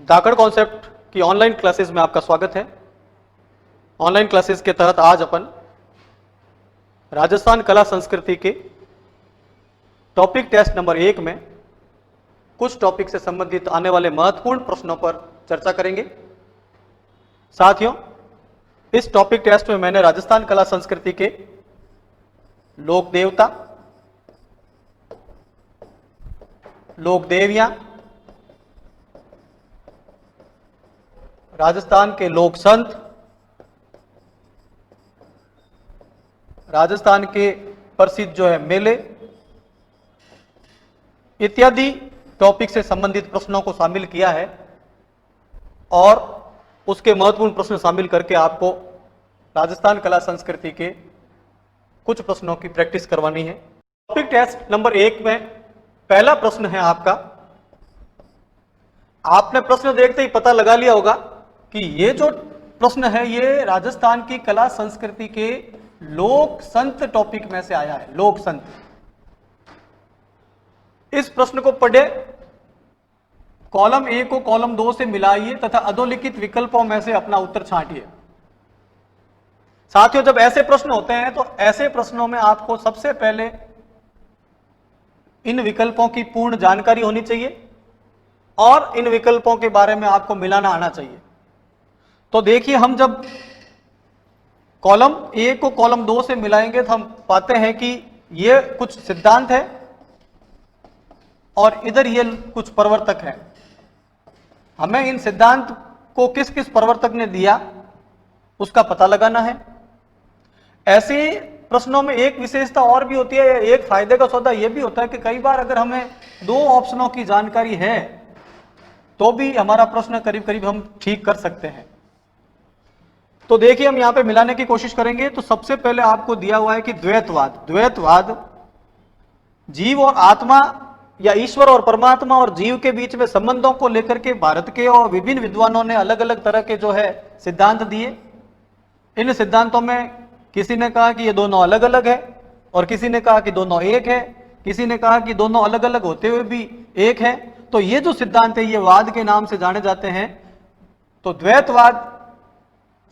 धाकड़ concept की online classes में आपका स्वागत है। ऑनलाइन क्लासेस के तहत आज अपन राजस्थान कला संस्कृति के टॉपिक टेस्ट नंबर 1 में कुछ टॉपिक से संबंधित आने वाले महत्वपूर्ण प्रश्नों पर चर्चा करेंगे। साथियों, इस टॉपिक टेस्ट में मैंने राजस्थान कला संस्कृति के लोक देवता, लोक देवियां, राजस्थान के लोक संत, राजस्थान के प्रसिद्ध जो है मेले इत्यादि टॉपिक से संबंधित प्रश्नों को शामिल किया है और उसके महत्वपूर्ण प्रश्न शामिल करके आपको राजस्थान कला संस्कृति के कुछ प्रश्नों की प्रैक्टिस करवानी है। टॉपिक टेस्ट नंबर 1 में पहला प्रश्न है आपका। आपने प्रश्न देखते ही पता लगा लिया होगा कि ये जो प्रश्न है ये राजस्थान की कला संस्कृति के लोक संत टॉपिक में से आया है। लोक संत, इस प्रश्न को पढ़े, कॉलम ए को कॉलम 2 से मिलाइए तथा अधोलिखित विकल्पों में से अपना उत्तर छांटिए। साथियों, जब ऐसे प्रश्न होते हैं तो ऐसे प्रश्नों में आपको सबसे पहले इन विकल्पों की पूर्ण जानकारी होनी चाहिए और इन विकल्पों के बारे में आपको मिलाना आना चाहिए। तो देखिए, हम जब कॉलम ए को कॉलम 2 से मिलाएंगे तो हम पाते हैं कि ये कुछ सिद्धांत है और इधर ये कुछ प्रवर्तक है। हमें इन सिद्धांत को किस किस प्रवर्तक ने दिया उसका पता लगाना है। ऐसे प्रश्नों में एक विशेषता और भी होती है, एक फायदे का सौदा यह भी होता है कि कई बार अगर हमें 2 ऑप्शनों की जानकारी है तो भी हमारा प्रश्न करीब करीब हम ठीक कर सकते हैं। तो देखिए, हम यहां पे मिलाने की कोशिश करेंगे। तो सबसे पहले आपको दिया हुआ है कि द्वैतवाद, द्वैतवाद जीव और आत्मा या ईश्वर और परमात्मा और जीव के बीच में संबंधों को लेकर के भारत के और विभिन्न विद्वानों ने अलग अलग तरह के जो है सिद्धांत दिए। इन सिद्धांतों में किसी ने कहा कि ये दोनों अलग अलग है और किसी ने कहा कि दोनों एक है, किसी ने कहा कि दोनों अलग अलग होते हुए भी एक है। तो ये जो सिद्धांत है ये वाद के नाम से जाने जाते हैं। तो द्वैतवाद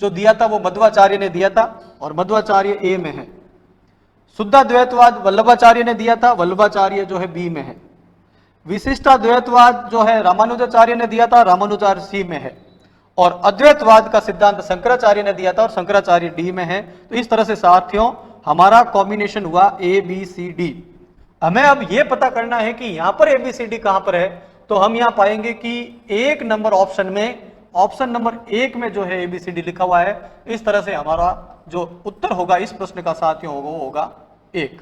जो दिया था वो मध्वाचार्य ने दिया था और मध्वाचार्य ए में है। शुद्धाद्वैतवाद वल्लभाचार्य ने दिया था, वल्लभाचार्य जो है बी में है। विशिष्टाद्वैतवाद जो है रामानुजाचार्य ने दिया था, रामानुजाचार्य सी में है। और अद्वैतवाद का सिद्धांत शंकराचार्य ने दिया था और शंकराचार्य डी में है। तो इस तरह से साथियों हमारा कॉम्बिनेशन हुआ ए बी सी डी। हमें अब यह पता करना है कि यहां पर ए बी सी डी कहां पर है। तो हम यहां पाएंगे कि 1 नंबर ऑप्शन में, ऑप्शन नंबर 1 में जो है ABCD लिखा हुआ है। इस तरह से हमारा जो उत्तर होगा इस प्रश्न का साथियों होगा वो होगा 1।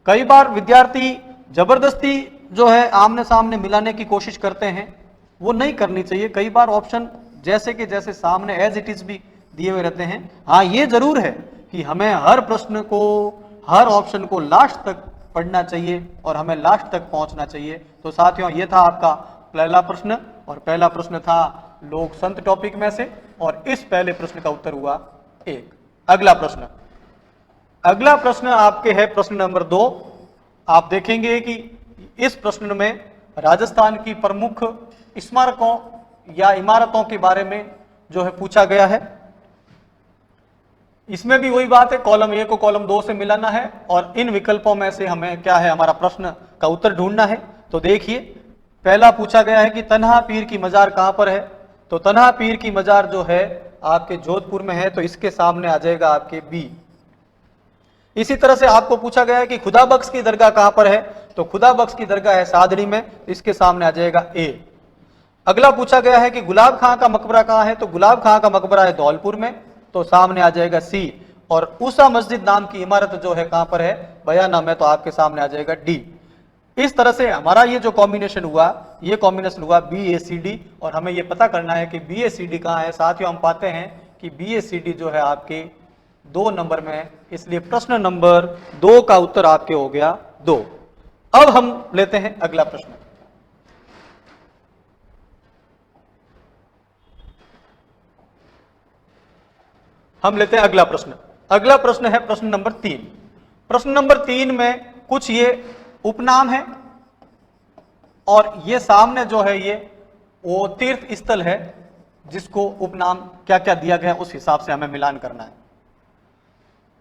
कई बार विद्यार्थी जबरदस्ती जो है आमने सामने मिलाने की कोशिश करते हैं, वो नहीं करनी चाहिए। कई बार ऑप्शन जैसे कि जैसे सामने एज इट इज भी दिए हुए रहते हैं। हाँ, ये जरूर है कि हमें हर प्रश्न को, हर ऑप्शन को लास्ट तक पढ़ना चाहिए और हमें लास्ट तक पहुंचना चाहिए। तो साथियों ये था आपका पहला प्रश्न और पहला प्रश्न था लोक संत टॉपिक में से और इस पहले प्रश्न का उत्तर हुआ 1। अगला प्रश्न, अगला प्रश्न आपके है प्रश्न नंबर 2। आप देखेंगे कि इस प्रश्न में राजस्थान की प्रमुख स्मारकों या इमारतों के बारे में जो है पूछा गया है। इसमें भी वही बात है, कॉलम ए को कॉलम 2 से मिलाना है और इन विकल्पों में से हमें क्या है हमारा प्रश्न का उत्तर ढूंढना है। तो देखिए, पहला पूछा गया है कि तन्हा पीर की मजार कहां पर है। तो तन्हा पीर की मजार जो है आपके जोधपुर में है, तो इसके सामने आ जाएगा आपके बी। इसी तरह से आपको पूछा गया है कि खुदा बख्श की दरगाह कहां पर है। तो खुदा बख्श की दरगाह है सादड़ी में, इसके सामने आ जाएगा ए। अगला पूछा गया है कि गुलाब खां का मकबरा कहां है। तो गुलाब खां का मकबरा है धौलपुर में, तो सामने आ जाएगा सी। और ऊषा मस्जिद नाम की इमारत जो है कहां पर है, बयाना में, तो आपके सामने आ जाएगा डी। इस तरह से हमारा ये जो कॉम्बिनेशन हुआ, ये कॉम्बिनेशन हुआ BACD और हमें ये पता करना है कि BACD कहां है। साथियों हम पाते हैं कि BACD जो है आपके 2 नंबर में है, इसलिए प्रश्न नंबर 2 का उत्तर आपके हो गया 2। अब हम लेते हैं अगला प्रश्न। हम लेते हैं अगला प्रश्न। अगला प्रश्न है प्रश्न नंबर 3। प्रश्न नंबर 3 में कुछ ये उपनाम है और ये सामने जो है ये वो तीर्थ स्थल है जिसको उपनाम क्या क्या दिया गया उस हिसाब से हमें मिलान करना है।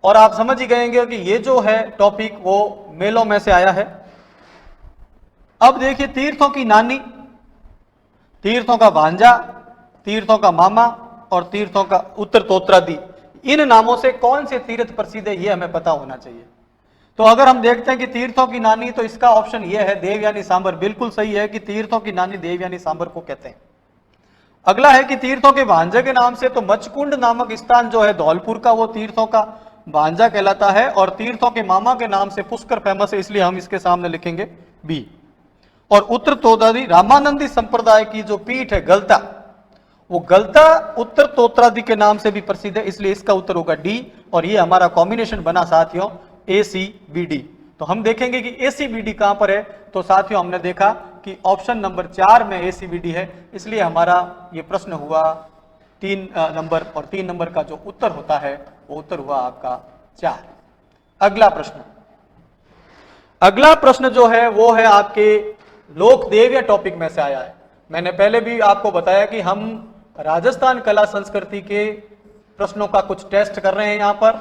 और आप समझ ही गएंगे कि ये जो है टॉपिक वो मेलों में से आया है। अब देखिए, तीर्थों की नानी, तीर्थों का भांजा, तीर्थों का मामा और तीर्थों का उत्तरतोत्रादि, इन नामों से कौन से तीर्थ प्रसिद्ध है ये हमें पता होना चाहिए। तो अगर हम देखते हैं कि तीर्थों की नानी, तो इसका ऑप्शन ये है देवयानी सांबर, बिल्कुल सही है कि तीर्थों की नानी देवयानी सांबर को कहते हैं। अगला है कि तीर्थों के भांजे के नाम से, तो मचकुंड नामक स्थान जो है धौलपुर का, वो तीर्थों का भांजा कहलाता है। और तीर्थों के मामा के नाम से पुष्कर फेमस है, इसलिए हम इसके सामने लिखेंगे बी। और उत्तरतोत्रादि रामानंदी संप्रदाय की जो पीठ है गलता, वो गलता उत्तरतोत्रादि के नाम से भी प्रसिद्ध है, इसलिए इसका उत्तर होगा डी। और ये हमारा कॉम्बिनेशन बना साथियों ACBD। तो हम देखेंगे कि ACBD कहां पर है। तो साथियों हमने देखा कि ऑप्शन नंबर 4 में ACBD है, इसलिए हमारा ये प्रश्न हुआ 3 नंबर, और 3 नंबर का जो उत्तर होता है वो उत्तर हुआ आपका 4। अगला प्रश्न, अगला प्रश्न जो है वो है आपके लोक देवियां टॉपिक में से आया है। मैंने पहले भी आपको बताया कि हम राजस्थान कला संस्कृति के प्रश्नों का कुछ टेस्ट कर रहे हैं। यहाँ पर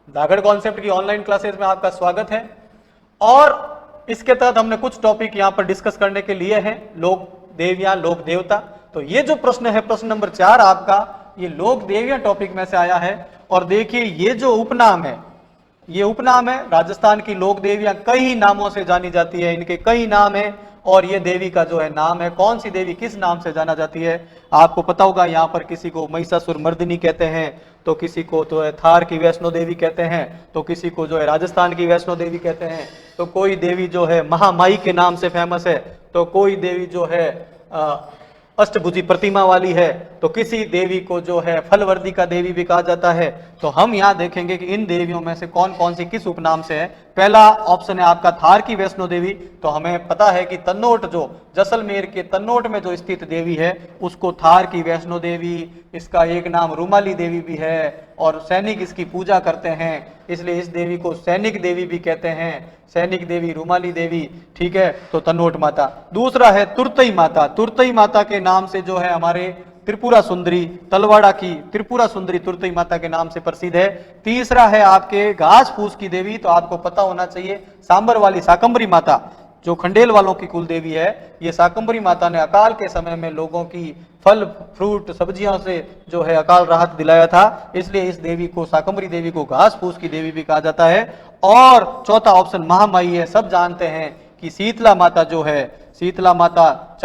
दागड़ कॉन्सेप्ट की ऑनलाइन क्लासेस में आपका स्वागत है, और इसके तहत हमने कुछ टॉपिक यहाँ पर डिस्कस करने के लिए हैं, लोक देवियां, लोक देवता। तो ये जो प्रश्न है, प्रश्न नंबर 4 आपका, ये लोक देवियां टॉपिक में से आया है। और देखिए, ये जो उपनाम है, ये उपनाम है। राजस्थान की लोक देवियां कई नामों से जानी जाती है, इनके कई नाम है। और ये देवी का जो है नाम है, कौन सी देवी किस नाम से जाना जाती है आपको पता होगा। यहाँ पर किसी को महिषासुर मर्दिनी कहते हैं, तो किसी को तो है थार की वैष्णो देवी कहते हैं, तो किसी को जो है राजस्थान की वैष्णो देवी कहते हैं, तो कोई देवी जो है महामाई के नाम से फेमस है, तो कोई देवी जो है अष्टभुजी प्रतिमा वाली है, तो किसी देवी को जो है फलवर्दी का देवी भी कहा जाता है। तो हम यहाँ देखेंगे कि इन देवियों में से कौन कौन सी किस उपनाम से है। पहला ऑप्शन है आपका थार की वैष्णो देवी। तो हमें पता है कि तन्नोट, जो जैसलमेर के तन्नोट में जो स्थित देवी है, उसको थार की वैष्णो देवी, इसका एक नाम रूमाली देवी भी है, और सैनिक इसकी पूजा करते हैं, इसलिए इस देवी को सैनिक देवी भी कहते हैं। सैनिक देवी, रूमाली देवी, ठीक है, तो तन्नोट माता। दूसरा है तुरतई माता। तुरतई माता के नाम से जो है हमारे त्रिपुरा सुंदरी, तलवाड़ा की त्रिपुरा सुंदरी तुरतई माता के नाम से प्रसिद्ध है। तीसरा है आपके घास फूस की देवी, तो आपको पता होना चाहिए सांबर वाली शाकंभरी माता, जो खंडेल वालों की कुल देवी है। ये शाकंभरी माता ने अकाल के समय में लोगों की फल फ्रूट सब्जियों से जो है अकाल राहत दिलाया था, इसलिए इस देवी को, शाकंभरी देवी को घास फूस की देवी भी कहा जाता है। और चौथा ऑप्शन महामाई है। सब जानते हैं कि शीतला माता जो है, शीतला माता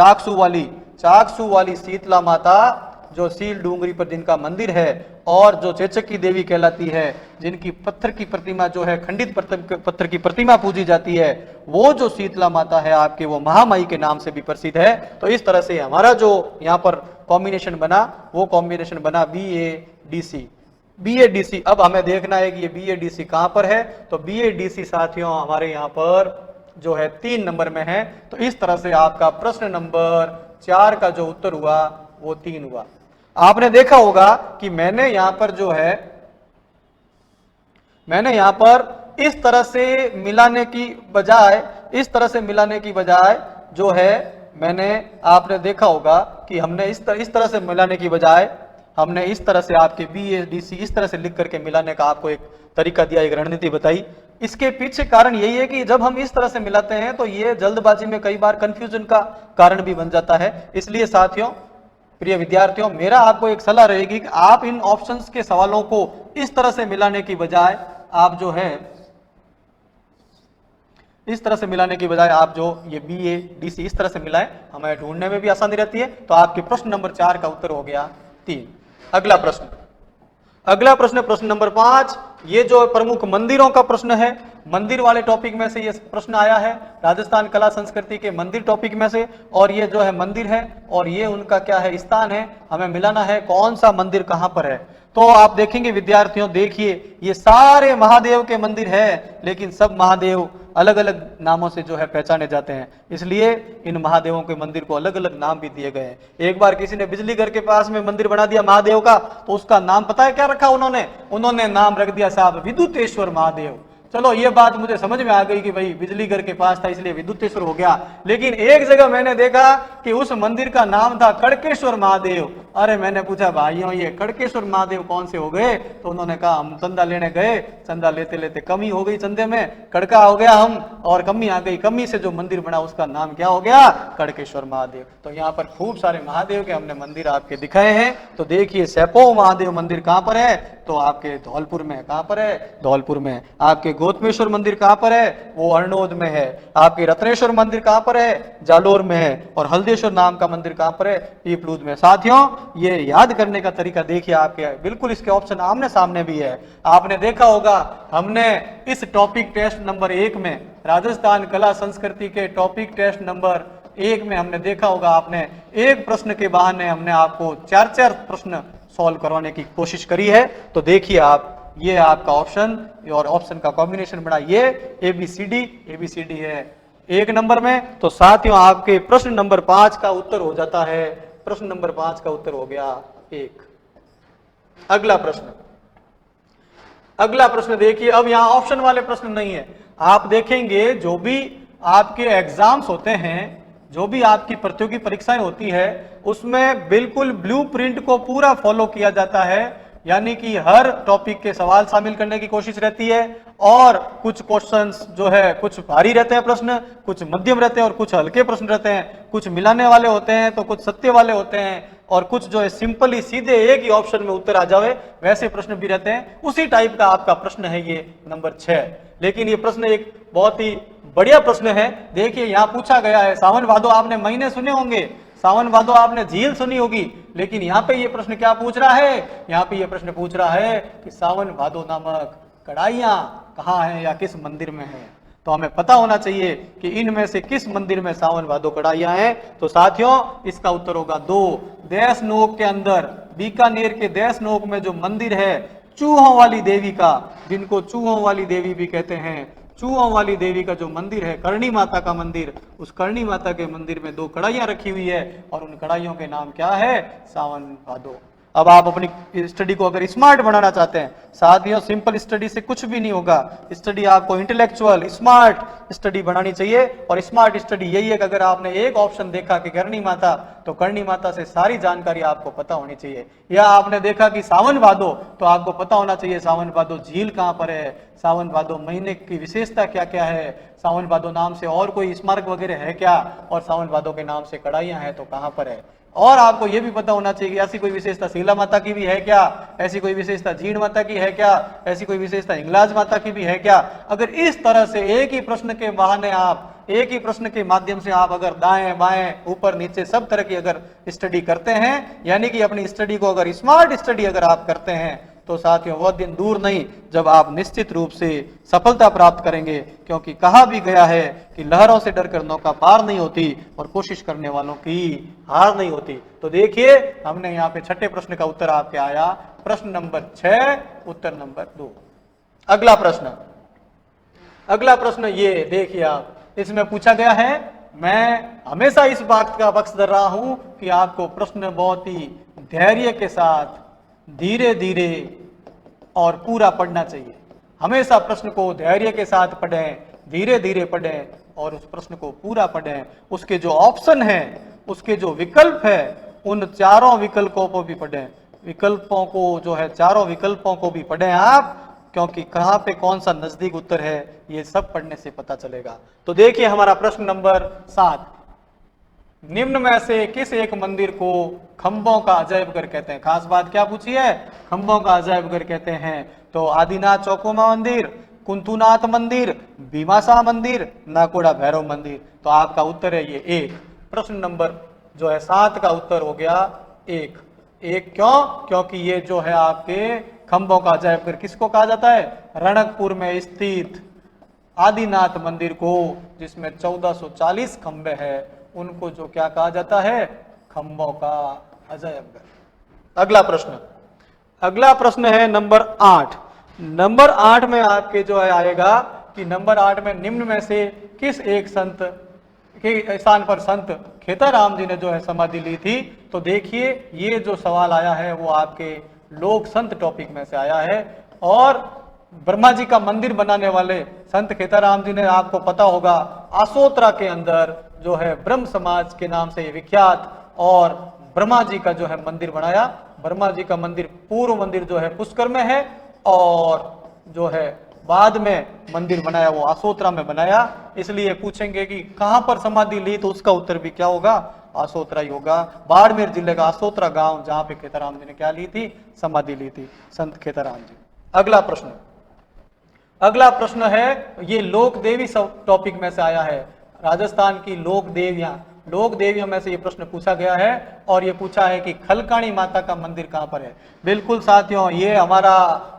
चाकसू वाली शीतला माता, जो सील डूंगरी पर जिनका मंदिर है, और जो चेचक की देवी कहलाती है, जिनकी पत्थर की प्रतिमा जो है, खंडित पत्थर की प्रतिमा पूजी जाती है, वो जो शीतला माता है आपके, वो महामाई के नाम से भी प्रसिद्ध है। तो इस तरह से हमारा जो यहाँ पर कॉम्बिनेशन बना, वो कॉम्बिनेशन बना BADC। अब हमें देखना है कि ये BADC कहां पर है। तो BADC साथियों हमारे यहाँ पर जो है 3 नंबर में है। तो इस तरह से आपका प्रश्न नंबर 4 का जो उत्तर हुआ वो 3 हुआ। आपने देखा होगा कि मैंने यहां पर जो है, मैंने यहां पर इस तरह से मिलाने की बजाय जो है, मैंने, आपने देखा होगा कि हमने इस तरह से मिलाने की बजाय हमने इस तरह से आपके BADC इस तरह से लिख करके मिलाने का आपको एक तरीका दिया, एक रणनीति बताई। इसके पीछे कारण यही है कि जब हम इस तरह से मिलाते हैं तो ये जल्दबाजी में कई बार कंफ्यूजन का कारण भी बन जाता है। इसलिए साथियों, प्रिय विद्यार्थियों, मेरा आपको एक सलाह रहेगी कि आप इन ऑप्शंस के सवालों को इस तरह से मिलाने की बजाय आप जो है, इस तरह से मिलाने की बजाय आप जो ये BADC इस तरह से मिलाएं, हमें ढूंढने में भी आसानी रहती है। तो आपके प्रश्न नंबर 4 का उत्तर हो गया 3। अगला प्रश्न प्रश्न नंबर 5। ये जो प्रमुख मंदिरों का प्रश्न है, मंदिर वाले टॉपिक में से ये प्रश्न आया है, राजस्थान कला संस्कृति के मंदिर टॉपिक में से। और ये जो है मंदिर है, और ये उनका क्या है, स्थान है। हमें मिलाना है कौन सा मंदिर कहां पर है। तो आप देखेंगे विद्यार्थियों, देखिए ये सारे महादेव के मंदिर है, लेकिन सब महादेव अलग अलग नामों से जो है पहचाने जाते हैं, इसलिए इन महादेवों के मंदिर को अलग अलग नाम भी दिए गए हैं। एक बार किसी ने बिजली घर के पास में मंदिर बना दिया महादेव का, तो उसका नाम पता है क्या रखा उन्होंने नाम रख दिया साहब विद्युतेश्वर महादेव। चलो ये बात मुझे समझ में आ गई कि भाई बिजली घर के पास था इसलिए विद्युतेश्वर हो गया, लेकिन एक जगह मैंने देखा कि उस मंदिर का नाम था कड़केश्वर महादेव। अरे मैंने पूछा भाइयों ये कड़केश्वर महादेव कौन से हो गए? तो उन्होंने कहा हम चंदा लेने गए, चंदा लेते लेते कमी हो गई, चंदे में कड़का हो गया हम, और कमी आ गई, कमी से जो मंदिर बना उसका नाम क्या हो गया? कड़केश्वर महादेव। तो यहाँ पर खूब सारे महादेव के हमने मंदिर आपके दिखाए हैं। तो देखिए सैपो महादेव मंदिर कहाँ पर है? तो आपके धौलपुर में। कहाँ पर है? धौलपुर में। आपके गौतमेश्वर मंदिर कहाँ पर है? वो अर्नोद में है। आपके रत्नेश्वर मंदिर कहाँ पर है? जालोर में है। और हल्देश्वर नाम का मंदिर कहाँ पर है? पीपलूद में। साथियों ये याद करने का तरीका देखिए, आपके बिल्कुल इसके ऑप्शन आमने सामने भी है। आपने देखा होगा हमने इस टॉपिक टेस्ट नंबर 1 में, राजस्थान कला संस्कृति के टॉपिक टेस्ट नंबर 1 में हमने देखा होगा, आपने एक प्रश्न के बहाने हमने आपको 4-4 प्रश्न सॉल्व करवाने की कोशिश करी है। तो देखिए आप, ये आपका ऑप्शन और ऑप्शन का कॉम्बिनेशन बना, ये ABCD है 1 नंबर में। तो साथियों आपके प्रश्न नंबर 5 का उत्तर हो जाता है, प्रश्न नंबर 5 का उत्तर हो गया 1। अगला प्रश्न, अगला प्रश्न देखिए। अब यहां ऑप्शन वाले प्रश्न नहीं है। आप देखेंगे जो भी आपके एग्जाम्स होते हैं, जो भी आपकी प्रतियोगी परीक्षाएं होती है, उसमें बिल्कुल ब्लूप्रिंट को पूरा फॉलो किया जाता है। यानी कि हर टॉपिक के सवाल शामिल करने की कोशिश रहती है, और कुछ क्वेश्चंस जो है कुछ भारी रहते हैं प्रश्न, कुछ मध्यम रहते हैं और कुछ हल्के प्रश्न रहते हैं, कुछ मिलाने वाले होते हैं तो कुछ सत्य वाले होते हैं, और कुछ जो है सिंपली सीधे एक ही ऑप्शन में उत्तर आ जावे वैसे प्रश्न भी रहते हैं। उसी टाइप का आपका प्रश्न है ये नंबर 6। लेकिन ये प्रश्न एक बहुत ही बढ़िया प्रश्न है। देखिए यहाँ पूछा गया है, सावन भादो आपने महीने सुने होंगे, सावन भादो आपने झील सुनी होगी, लेकिन यहाँ पे ये प्रश्न क्या पूछ रहा है? यहाँ पे ये प्रश्न पूछ रहा है कि सावन भादो नामक कढ़ाइयां कहाँ हैं या किस मंदिर में है। तो हमें पता होना चाहिए कि इनमें से किस मंदिर में सावन भादो कढ़ाइयां हैं। तो साथियों इसका उत्तर होगा 2। देशनोक के अंदर, बीकानेर के देशनोक में जो मंदिर है चूहों वाली देवी का, जिनको चूहों वाली देवी भी कहते हैं, चूहों वाली देवी का जो मंदिर है, करणी माता का मंदिर, उस करणी माता के मंदिर में 2 कढ़ाइयां रखी हुई है, और उन कढ़ाइयों के नाम क्या है? सावन भादो। अब आप अपनी स्टडी को अगर स्मार्ट बनाना चाहते हैं, साथियों सिंपल स्टडी से कुछ भी नहीं होगा। स्टडी आपको इंटेलेक्चुअल स्मार्ट स्टडी बनानी चाहिए, और स्मार्ट स्टडी यही है कि अगर आपने एक ऑप्शन देखा कि करणी माता, तो करणी माता से सारी जानकारी आपको पता होनी चाहिए। या आपने देखा कि सावन भादो, तो आपको पता होना चाहिए सावन भादो झील कहाँ पर है, सावन भादो महीने की विशेषता क्या क्या है, सावन भादो नाम से और कोई स्मारक वगैरह है क्या, और सावन भादो के नाम से कढ़ाइयां हैं तो कहाँ पर है। और आपको यह भी पता होना चाहिए कि ऐसी कोई विशेषता शीला माता की भी है क्या, ऐसी कोई विशेषता जीण माता की है क्या, ऐसी कोई विशेषता हिंगलाज माता की भी है क्या। अगर इस तरह से एक ही प्रश्न के बहाने आप, एक ही प्रश्न के माध्यम से आप अगर दाएं बाएं ऊपर नीचे सब तरह की अगर स्टडी करते हैं, यानी कि अपनी स्टडी को अगर स्मार्ट स्टडी अगर आप करते हैं, तो साथियों वह दिन दूर नहीं जब आप निश्चित रूप से सफलता प्राप्त करेंगे। क्योंकि कहा भी गया है कि लहरों से डरकर नौका पार नहीं होती, और कोशिश करने वालों की हार नहीं होती। तो देखिए हमने यहाँ पे 6ठे प्रश्न का उत्तर आपके आया, प्रश्न नंबर 6, उत्तर नंबर 2। अगला प्रश्न, अगला प्रश्न ये देखिए आप, इसमें पूछा गया है, मैं हमेशा इस बात का पक्षधर रहा हूं कि आपको प्रश्न बहुत ही धैर्य के साथ, धीरे धीरे और पूरा पढ़ना चाहिए। हमेशा प्रश्न को धैर्य के साथ पढ़ें, धीरे धीरे पढ़ें, और उस प्रश्न को पूरा पढ़ें। उसके जो ऑप्शन है, उसके जो विकल्प है, उन चारों विकल्पों को भी पढ़ें, विकल्पों को जो है चारों विकल्पों को भी पढ़ें आप, क्योंकि कहां पे कौन सा नजदीक उत्तर है ये सब पढ़ने से पता चलेगा। तो देखिए हमारा प्रश्न नंबर 7, निम्न में से किस एक मंदिर को खंभों का अजायबघर कहते हैं? खास बात क्या पूछी है? खंभों का अजायबघर कहते हैं। तो आदिनाथ चौकोमा मंदिर, कुंतुनाथ मंदिर, भीमाशा मंदिर, नाकोड़ा भैरव मंदिर। तो आपका उत्तर है ये 1। प्रश्न नंबर जो है 7 का उत्तर हो गया 1। क्यों? क्योंकि ये जो है आपके खंभों का अजायबघर किसको कहा जाता है? रणकपुर में स्थित आदिनाथ मंदिर को, जिसमें 1440 खंभे हैं, उनको जो क्या कहा जाता है? खंभों का अजायबघर। अगला प्रश्न, अगला प्रश्न है नंबर 8। नंबर 8 में आपके जो है आएगा कि नंबर 8 में निम्न में से किस एक संत के स्थान पर संत खेताराम जी ने जो है समाधि ली थी? तो देखिए ये जो सवाल आया है वो आपके लोक संत टॉपिक में से आया है, और ब्रह्मा जी का मंदिर बनाने वाले संत खेताराम जी ने, आपको पता होगा, आसोत्रा के अंदर जो है ब्रह्म समाज के नाम से विख्यात और ब्रह्मा जी का जो है मंदिर बनाया। ब्रह्मा जी का मंदिर, पूर्व मंदिर जो है पुष्कर में है, और जो है बाद में मंदिर बनाया वो आसोत्रा में बनाया। इसलिए पूछेंगे कि कहां पर समाधि ली, तो उसका उत्तर भी क्या होगा, आसोत्रा ही होगा। बाड़मेर जिले का आसोत्रा गांव, जहां पे खेताराम जी ने क्या ली थी, समाधि ली थी, संत खेताराम जी। अगला प्रश्न, अगला प्रश्न है, ये लोक देवी सब टॉपिक में से आया है, राजस्थान की लोक देवियां, लोक देवियों में से ये प्रश्न पूछा गया है, और ये पूछा है कि खलकाणी माता का मंदिर कहां पर है। बिल्कुल साथियों, ये हमारा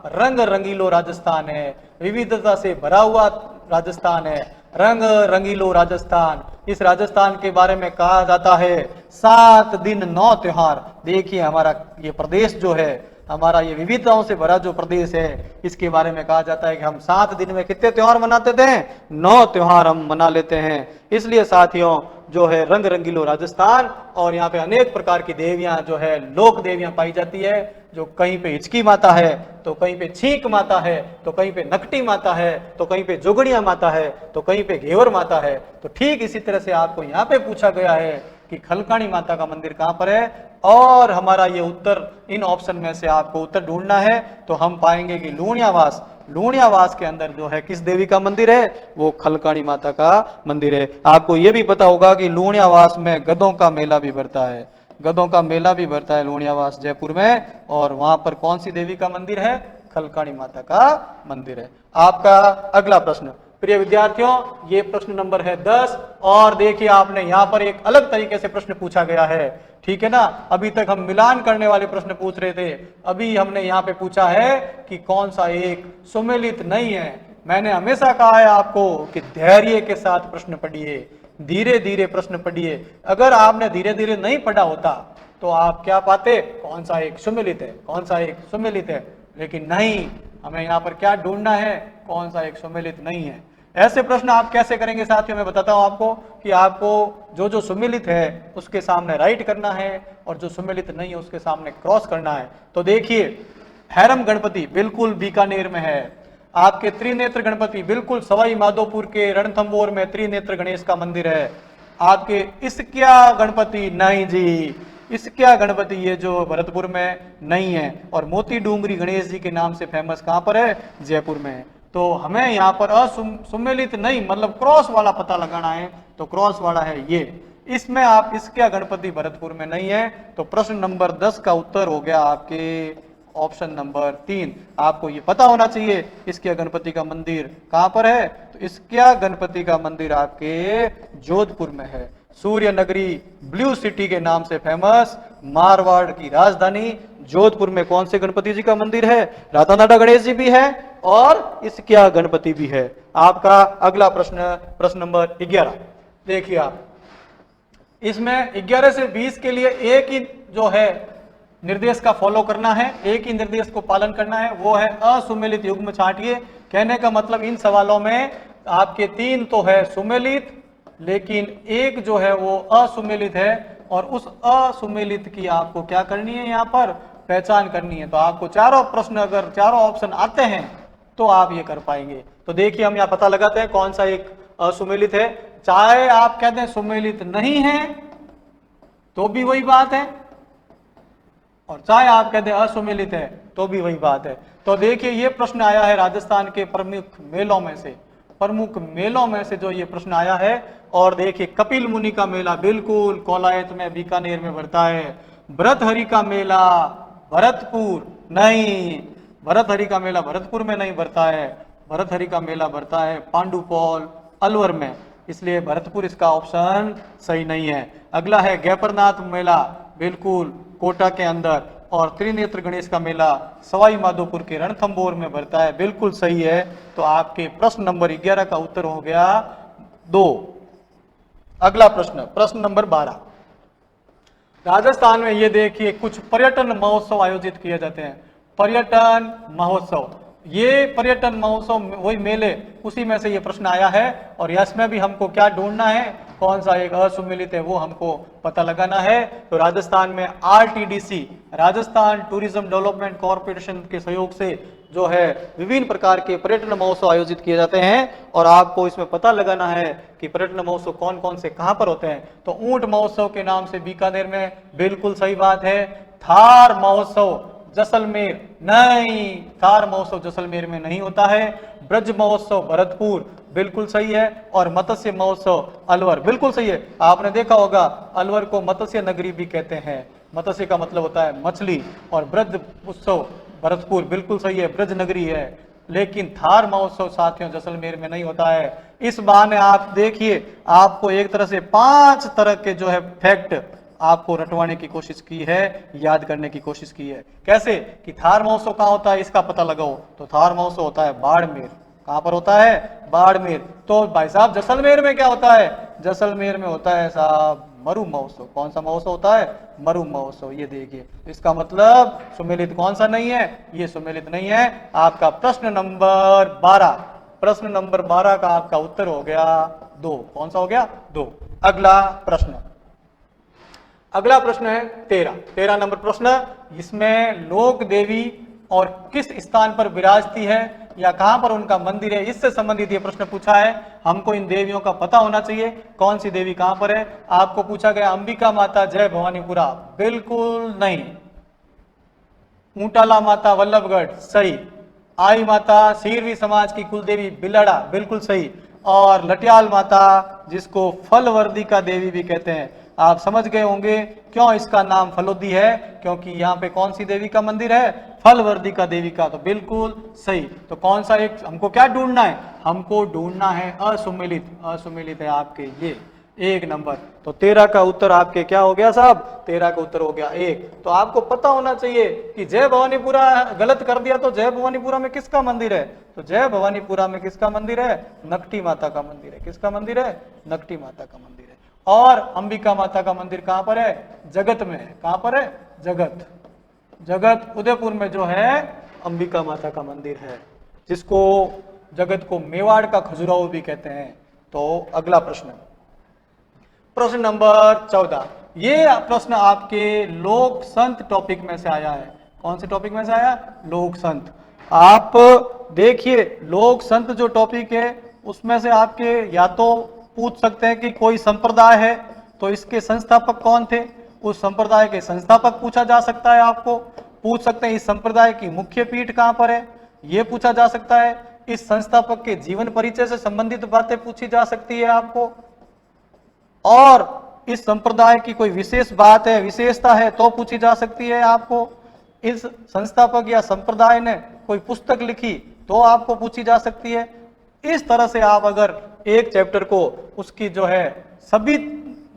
रंग रंगीलो राजस्थान है, विविधता से भरा हुआ राजस्थान है, रंग रंगीलो राजस्थान। इस राजस्थान के बारे में कहा जाता है 7 दिन 9 त्योहार। देखिए हमारा ये प्रदेश जो है, हमारा ये विविधताओं से भरा जो प्रदेश है, इसके बारे में कहा जाता है कि हम 7 दिन में कितने त्योहार मनाते थे, 9 त्योहार हम मना लेते हैं। इसलिए साथियों जो है रंग रंगीलो राजस्थान, और यहाँ पे अनेक प्रकार की देवियां जो है लोक देवियां पाई जाती है, जो कहीं पे हिचकी माता है, तो कहीं पे छींक माता है, तो कहीं पे नकटी माता है, तो कहीं पे जोगड़िया माता है, तो कहीं पे घेवर माता है। तो ठीक इसी तरह से आपको यहाँ पे पूछा गया है कि खलकाणी माता का मंदिर कहां पर है, और हमारा ये उत्तर, इन ऑप्शन में से आपको उत्तर ढूंढना है। तो हम पाएंगे कि लूणियावास, लूणियावास के अंदर जो है किस देवी का मंदिर है, वो खलकाणी माता का मंदिर है। आपको ये भी पता होगा कि लूणियावास में गधों का मेला भी भरता है, गधों का मेला भी भरता है लूणियावास जयपुर में, और वहां पर कौन सी देवी का मंदिर है, खलकाणी माता का मंदिर है। आपका अगला प्रश्न, प्रिय विद्यार्थियों, ये प्रश्न नंबर है 10, और देखिए आपने यहाँ पर एक अलग तरीके से प्रश्न पूछा गया है, ठीक है ना। अभी तक हम मिलान करने वाले प्रश्न पूछ रहे थे, अभी हमने यहाँ पे पूछा है कि कौन सा एक सुमेलित नहीं है। मैंने हमेशा कहा है आपको कि धैर्य के साथ प्रश्न पढ़िए, धीरे धीरे प्रश्न पढ़िए। अगर आपने धीरे धीरे नहीं पढ़ा होता तो आप क्या पाते, कौन सा एक सुमेलित है, कौन सा एक सुमेलित है, लेकिन नहीं, हमें यहाँ पर क्या ढूंढना है, कौन सा एक सुमेलित नहीं है। ऐसे प्रश्न आप कैसे करेंगे साथियों, मैं बताता हूं आपको कि आपको जो जो सुमेलित है उसके सामने राइट करना है, और जो सुमेलित नहीं है उसके सामने क्रॉस करना है। तो देखिए, हैरम गणपति बिल्कुल बीकानेर में है, आपके त्रिनेत्र गणपति बिल्कुल सवाई माधोपुर के रणथंबोर में त्रिनेत्र गणेश का मंदिर है। आपके इसक्या गणपति, नहीं जी, इसक्या गणपति ये जो भरतपुर में नहीं है, और मोती डूंगरी गणेश जी के नाम से फेमस कहां पर है, जयपुर में है। तो हमें यहाँ पर असुमेलित नहीं मतलब क्रॉस वाला पता लगाना है, तो क्रॉस वाला है ये, इसमें आप इसक्या गणपति भरतपुर में नहीं है। तो प्रश्न नंबर 10 का उत्तर हो गया आपके ऑप्शन नंबर 3। आपको ये पता होना चाहिए इसक्या गणपति का मंदिर कहां पर है, तो इसक्या गणपति का मंदिर आपके जोधपुर में है। सूर्य नगरी, ब्लू सिटी के नाम से फेमस, मारवाड़ की राजधानी जोधपुर में कौन से गणपति जी का मंदिर है, राधा नाडा गणेश जी भी है, और इसक्या गणपति भी है। आपका अगला प्रश्न, प्रश्न नंबर 11, देखिए आप, इसमें 11 से 20 के लिए एक ही जो है निर्देश का फॉलो करना है, एक ही निर्देश को पालन करना है, वो है असुमेलित युग्म छांटिए। कहने का मतलब इन सवालों में आपके 3 तो है सुमेलित, लेकिन एक जो है वो असुमेलित है, और उस असुमेलित की आपको क्या करनी है, यहाँ पर पहचान करनी है। तो आपको चारों प्रश्न, अगर चारों ऑप्शन आते हैं तो आप ये कर पाएंगे। तो देखिए हम यहाँ पता लगाते हैं कौन सा एक असुमेलित है। चाहे आप कहते हैं सुमेलित नहीं है तो भी वही बात है, और चाहे आप कहते हैं असुमेलित है तो भी वही बात है। तो देखिए ये प्रश्न आया है राजस्थान के प्रमुख मेलों में से, प्रमुख मेलों में से जो ये प्रश्न आया है। और देखिए कपिल मुनि का मेला बिल्कुल कोलायत में बीकानेर में भरता है। भरतहरि का मेला भरतपुर नहीं, भरतहरि का मेला भरतपुर में नहीं भरता है, भरतहरि का मेला भरता है पांडुपौल अलवर में, इसलिए भरतपुर इसका ऑप्शन सही नहीं है। अगला है गैपरनाथ मेला, बिल्कुल कोटा के अंदर, और त्रिनेत्र गणेश का मेला सवाई माधोपुर के रणथंबोर में भरता है, बिल्कुल सही है। तो आपके प्रश्न नंबर 11 का उत्तर हो गया 2। अगला प्रश्न, प्रश्न नंबर 12, राजस्थान में ये देखिए कुछ पर्यटन महोत्सव आयोजित किए जाते हैं। पर्यटन महोत्सव, ये पर्यटन महोत्सव वही मेले, उसी में से ये प्रश्न आया है, और इसमें भी हमको क्या ढूंढना है, कौन सा एक असुमेलित है वो हमको पता लगाना है। तो राजस्थान में RTDC, Rajasthan tourism development corporation के सहयोग से जो है विभिन्न प्रकार के पर्यटन महोत्सव आयोजित किए जाते हैं और आपको इसमें पता लगाना है कि पर्यटन महोत्सव कौन कौन से कहां पर होते हैं। तो ऊंट महोत्सव के नाम से बीकानेर में, बिल्कुल सही बात है। थार महोत्सव जैसलमेर, नहीं, थार महोत्सव जैसलमेर में नहीं होता है। ब्रज महोत्सव भरतपुर, बिल्कुल सही है। और मत्स्य महोत्सव अलवर, बिल्कुल सही है। आपने देखा होगा अलवर को मत्स्य नगरी भी कहते हैं, मत्स्य का मतलब होता है मछली। और ब्रज उत्सव भरतपुर, बिल्कुल सही है, ब्रज नगरी है। लेकिन थार महोत्सव साथियों जैसलमेर में नहीं होता है। इस बहाने आप देखिए, आपको एक तरह से 5 तरह के जो है फैक्ट आपको रटवाने की कोशिश की है, याद करने की कोशिश की है। कैसे कि थार महोत्सव कहाँ होता है इसका पता लगाओ। तो थार महोत्सव होता है बाड़मेर। कहां पर होता है? बाड़मेर। तो भाई साहब जैसलमेर में क्या होता है? जैसलमेर में होता है साहब मरु महोत्सव। कौन सा महोत्सव होता है? मरु महोत्सव। ये देखिए, इसका मतलब सुमेलित कौन सा नहीं है? ये सुमेलित नहीं है। आपका प्रश्न नंबर 12, प्रश्न नंबर 12 का आपका उत्तर हो गया 2। कौन सा हो गया? 2। अगला प्रश्न, अगला प्रश्न है 13 नंबर प्रश्न। इसमें लोक देवी और किस स्थान पर विराजती है या कहां पर उनका मंदिर है, इससे संबंधित ये प्रश्न पूछा है। हमको इन देवियों का पता होना चाहिए, कौन सी देवी कहां पर है। आपको पूछा गया अंबिका माता जय भवानीपुरा, बिल्कुल नहीं। ऊंटाला माता वल्लभगढ़, सही। आई माता सीरवी समाज की कुलदेवी बिलड़ा, बिल्कुल सही। और लटियाल माता जिसको फलवर्दी का देवी भी कहते हैं, आप समझ गए होंगे क्यों इसका नाम फलोदी है, क्योंकि यहाँ पे कौन सी देवी का मंदिर है? फलवर्दी का देवी का। तो बिल्कुल सही। तो कौन सा एक हमको क्या ढूंढना है? हमको ढूंढना है असुमेलित। असुमेलित है आपके ये 1 नंबर। तो 13 का उत्तर आपके क्या हो गया साहब? 13 का उत्तर हो गया 1। तो आपको पता होना चाहिए कि जय भवानीपुरा गलत कर दिया तो जय भवानीपुरा में किसका मंदिर है? तो जय भवानीपुरा में किसका मंदिर है? नकटी माता का मंदिर है। किसका मंदिर है? नकटी माता का मंदिर है। और अंबिका माता का मंदिर कहां पर है? जगत में है। कहां पर है? जगत। जगत उदयपुर में जो है अंबिका माता का मंदिर है, जिसको जगत को मेवाड़ का खजुराहो भी कहते हैं। तो अगला प्रश्न, प्रश्न नंबर 14। ये प्रश्न आपके लोक संत टॉपिक में से आया है। कौन से टॉपिक में से आया? लोक संत। आप देखिए, लोक संत जो टॉपिक है उसमें से आपके या तो पूछ सकते हैं कि कोई संप्रदाय है तो इसके संस्थापक कौन थे, उस संप्रदाय के संस्थापक पूछा जा सकता है। आपको पूछ सकते हैं इस संप्रदाय की मुख्य पीठ कहां पर है, यह पूछा जा सकता है। इस संस्थापक के जीवन परिचय से संबंधित बातें पूछी जा सकती है आपको। और इस संप्रदाय की कोई विशेष बात है, विशेषता है तो पूछी जा सकती है आपको। इस संस्थापक या संप्रदाय ने कोई पुस्तक लिखी तो आपको पूछी जा सकती है। इस तरह से आप अगर एक चैप्टर को उसकी जो है सभी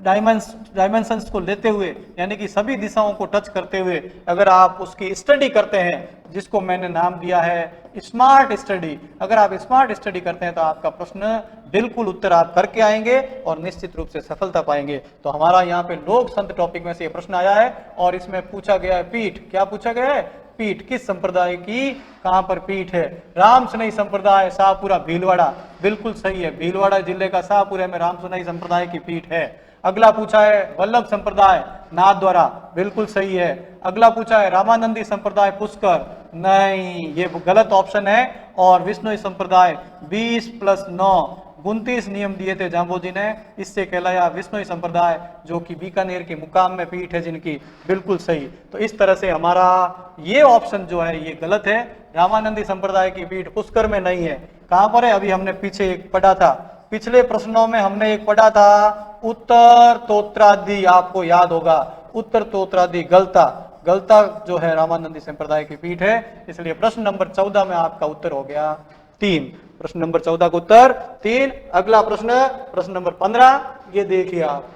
डायमेंशंस को लेते हुए, यानी कि सभी दिशाओं को टच करते हुए अगर आप उसकी स्टडी करते हैं, जिसको मैंने नाम दिया है स्मार्ट स्टडी, अगर आप स्मार्ट स्टडी करते हैं तो आपका प्रश्न बिल्कुल उत्तर आप करके आएंगे और निश्चित रूप से सफलता पाएंगे। तो हमारा यहाँ पे लोक संत टॉपिक में से ये प्रश्न आया है और इसमें पूछा गया है पीठ। क्या पूछा गया है? पीठ। किस संप्रदाय की कहां पर पीठ है? राम सुनई संप्रदाय, शाहपुरा भीलवाड़ा, बिल्कुल सही है। भीलवाड़ा जिले का शाहपुरा में राम सुनई संप्रदाय की पीठ है। अगला पूछा है वल्लभ संप्रदाय नाथद्वारा, बिल्कुल सही है। अगला पूछा है रामानंदी संप्रदाय पुष्कर, नहीं, ये गलत ऑप्शन है। और विष्णु संप्रदाय 20+9 29 नियम दिए थे जाम्बोजी ने, इससे कहलाया विष्णु संप्रदाय, जो कि बीकानेर के मुकाम में पीठ है जिनकी, बिल्कुल सही। तो इस तरह से हमारा ये ऑप्शन जो है ये गलत है। रामानंदी संप्रदाय की पीठ पुष्कर में नहीं है। कहां पर है? अभी हमने पीछे एक पढ़ा था, पिछले प्रश्नों में हमने एक पढ़ा था उत्तर तोत्रादि, आपको याद होगा। उत्तर तोत्रादि गलता जो है रामानंदी संप्रदाय की पीठ है। इसलिए प्रश्न नंबर 14 में आपका उत्तर हो गया 3। प्रश्न नंबर 14 का उत्तर 3। अगला प्रश्न, प्रश्न नंबर 15। ये देखिए आप,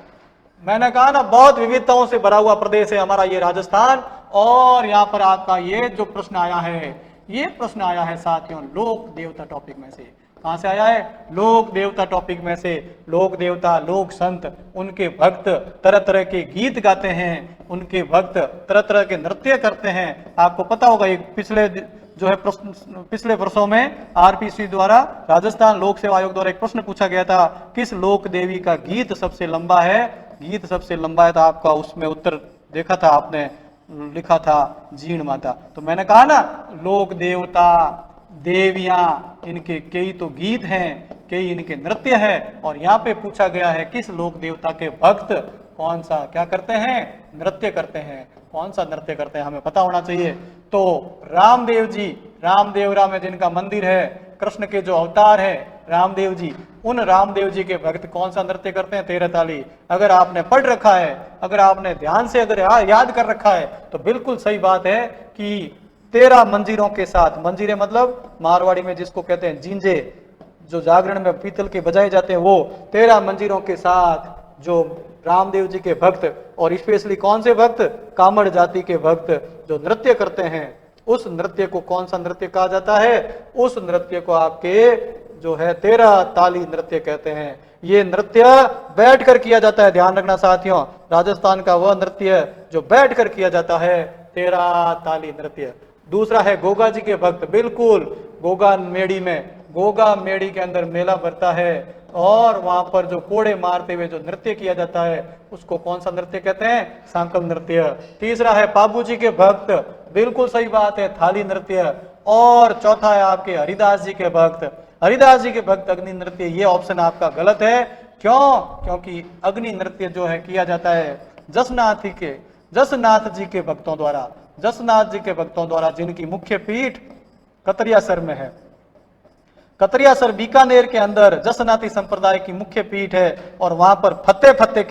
मैंने कहा ना बहुत विविधताओं से भरा हुआ प्रदेश है हमारा ये राजस्थान। और यहाँ पर आपका ये जो प्रश्न आया है, ये प्रश्न आया है साथियों लोक देवता टॉपिक में से। कहां से आया है? लोक देवता टॉपिक में से। लोक देवता, लोक संत, उनके भक्त तरह तरह के गीत गाते हैं, उनके भक्त तरह तरह के नृत्य करते हैं। आपको पता होगा एक पिछले जो है प्रश्न पिछले वर्षों में आरपीसी द्वारा, राजस्थान लोक सेवा आयोग द्वारा एक प्रश्न पूछा गया था, किस लोक देवी का गीत सबसे लंबा है? गीत सबसे लंबा है, तो आपका उसमें उत्तर देखा था आपने, लिखा था जीण माता। तो मैंने कहा ना, लोक देवता देवियां, इनके कई तो गीत हैं, कई इनके नृत्य है, और यहाँ पे पूछा गया है किस लोक देवता के भक्त कौन सा क्या करते हैं? नृत्य करते हैं। कौन सा नृत्य करते हैं हमें पता होना चाहिए। तो रामदेव जी, रामदेवरा में जिनका मंदिर है, कृष्ण के जो अवतार है रामदेव जी, उन रामदेव जी के भक्त कौन सा नृत्य करते हैं? 13 ताली। अगर आपने पढ़ रखा है, अगर आपने ध्यान से अगर याद कर रखा है, तो बिल्कुल सही बात है कि 13 मंजीरों के साथ, मंजीरे मतलब मारवाड़ी में जिसको कहते हैं जींजे, जो जागरण में पीतल के बजाए जाते हैं, वो 13 मंजीरों के साथ जो रामदेव जी के भक्त, और स्पेशली कौन से भक्त? कामड़ जाति के भक्त जो नृत्य करते हैं, उस नृत्य को कौन सा नृत्य कहा जाता है? उस नृत्य को आपके जो है 13 ताली नृत्य कहते हैं। ये नृत्य बैठकर किया जाता है, ध्यान रखना साथियों, राजस्थान का वह नृत्य जो बैठकर किया जाता है, 13 ताली नृत्य। दूसरा है गोगा जी के भक्त, बिल्कुल गोगा मेड़ी में, गोगा मेड़ी के अंदर मेला भरता है, और वहां पर जो कोड़े मारते हुए जो नृत्य किया जाता है, उसको कौन सा नृत्य कहते हैं? सांकल नृत्य। तीसरा है पाबू जी के भक्त, बिल्कुल सही बात है, थाली नृत्य। और चौथा है आपके हरिदास जी के भक्त, हरिदास जी के भक्त अग्नि नृत्य। ये ऑप्शन आपका गलत है। क्यों? क्योंकि अग्नि नृत्य जो है किया जाता है जसनाथ जी के भक्तों द्वारा, जसनाथ जी के भक्तों द्वारा, जिनकी मुख्य पीठ कतरियासर में है। कतरियासर बीकानेर के अंदर जसनाती संप्रदाय की मुख्य पीठ है, और वहां पर फत्ते फत्ते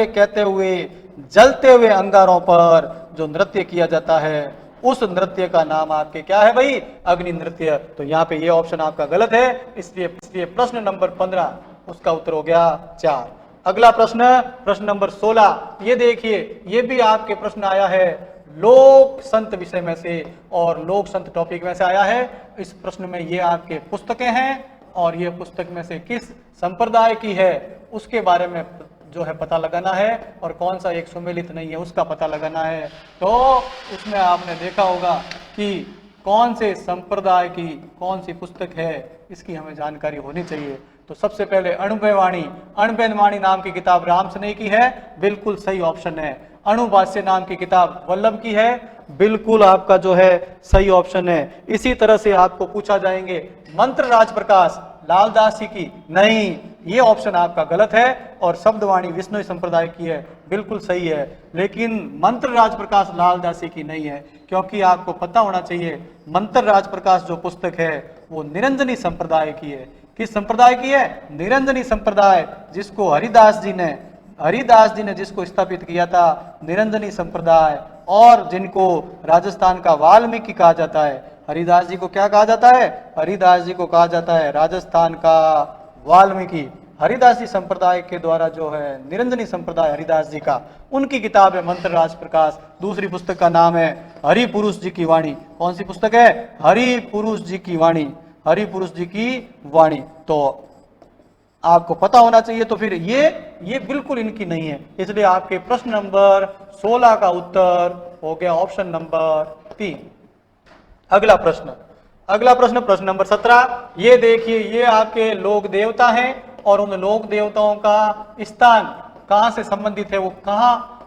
कहते हुए जलते हुए अंगारों पर जो नृत्य किया जाता है, उस नृत्य का नाम आपके क्या है भाई? अग्नि नृत्य। तो यहाँ पे ये ऑप्शन आपका गलत है, इसलिए प्रश्न नंबर 15 उसका उत्तर हो गया 4। अगला प्रश्न, प्रश्न नंबर 16, ये देखिए, ये भी आपके प्रश्न आया है लोक संत विषय में से, और लोक संत टॉपिक में से आया है। इस प्रश्न में ये आपके पुस्तकें हैं, और ये पुस्तक में से किस संप्रदाय की है उसके बारे में जो है पता लगाना है, और कौन सा एक सुमेलित नहीं है उसका पता लगाना है। तो उसमें आपने देखा होगा कि कौन से संप्रदाय की कौन सी पुस्तक है, इसकी हमें जानकारी होनी चाहिए। तो सबसे पहले अणुबेनवाणी नाम की किताब राम सनेही की है, बिल्कुल सही ऑप्शन है। अणुभाष्य नाम की किताब वल्लभ की है, बिल्कुल आपका जो है सही ऑप्शन है। इसी तरह से आपको पूछा जाएंगे मंत्र राज प्रकाश लालदास जी की, नहीं, ये ऑप्शन आपका गलत है। और शब्दवाणी विष्णु संप्रदाय की है, बिल्कुल सही है, लेकिन मंत्र राज प्रकाश लालदास जी की नहीं है, क्योंकि आपको पता होना चाहिए मंत्र राज प्रकाश जो पुस्तक है वो निरंजनी संप्रदाय की है। किस संप्रदाय की है? निरंजनी संप्रदाय, जिसको हरिदास जी ने जिसको स्थापित किया था, निरंजनी संप्रदाय, और जिनको राजस्थान का वाल्मीकि कहा जाता है। हरिदास जी को क्या कहा जाता है? हरिदास जी को कहा जाता है राजस्थान का वाल्मीकि। हरिदासी संप्रदाय के द्वारा जो है निरंजनी संप्रदाय हरिदास जी का, उनकी किताब है मंत्र राज प्रकाश। दूसरी पुस्तक का नाम है हरि पुरुष जी की वाणी। कौन सी पुस्तक है? हरि पुरुष जी की वाणी, हरि पुरुष जी की वाणी। तो आपको पता होना चाहिए। तो फिर ये बिल्कुल इनकी नहीं है, इसलिए आपके प्रश्न नंबर 16 का उत्तर हो गया ऑप्शन नंबर 3। अगला प्रश्न प्रश्न नंबर 17। ये देखिए, ये आपके लोक देवता हैं, और उन लोक देवताओं का स्थान कहां से संबंधित है, वो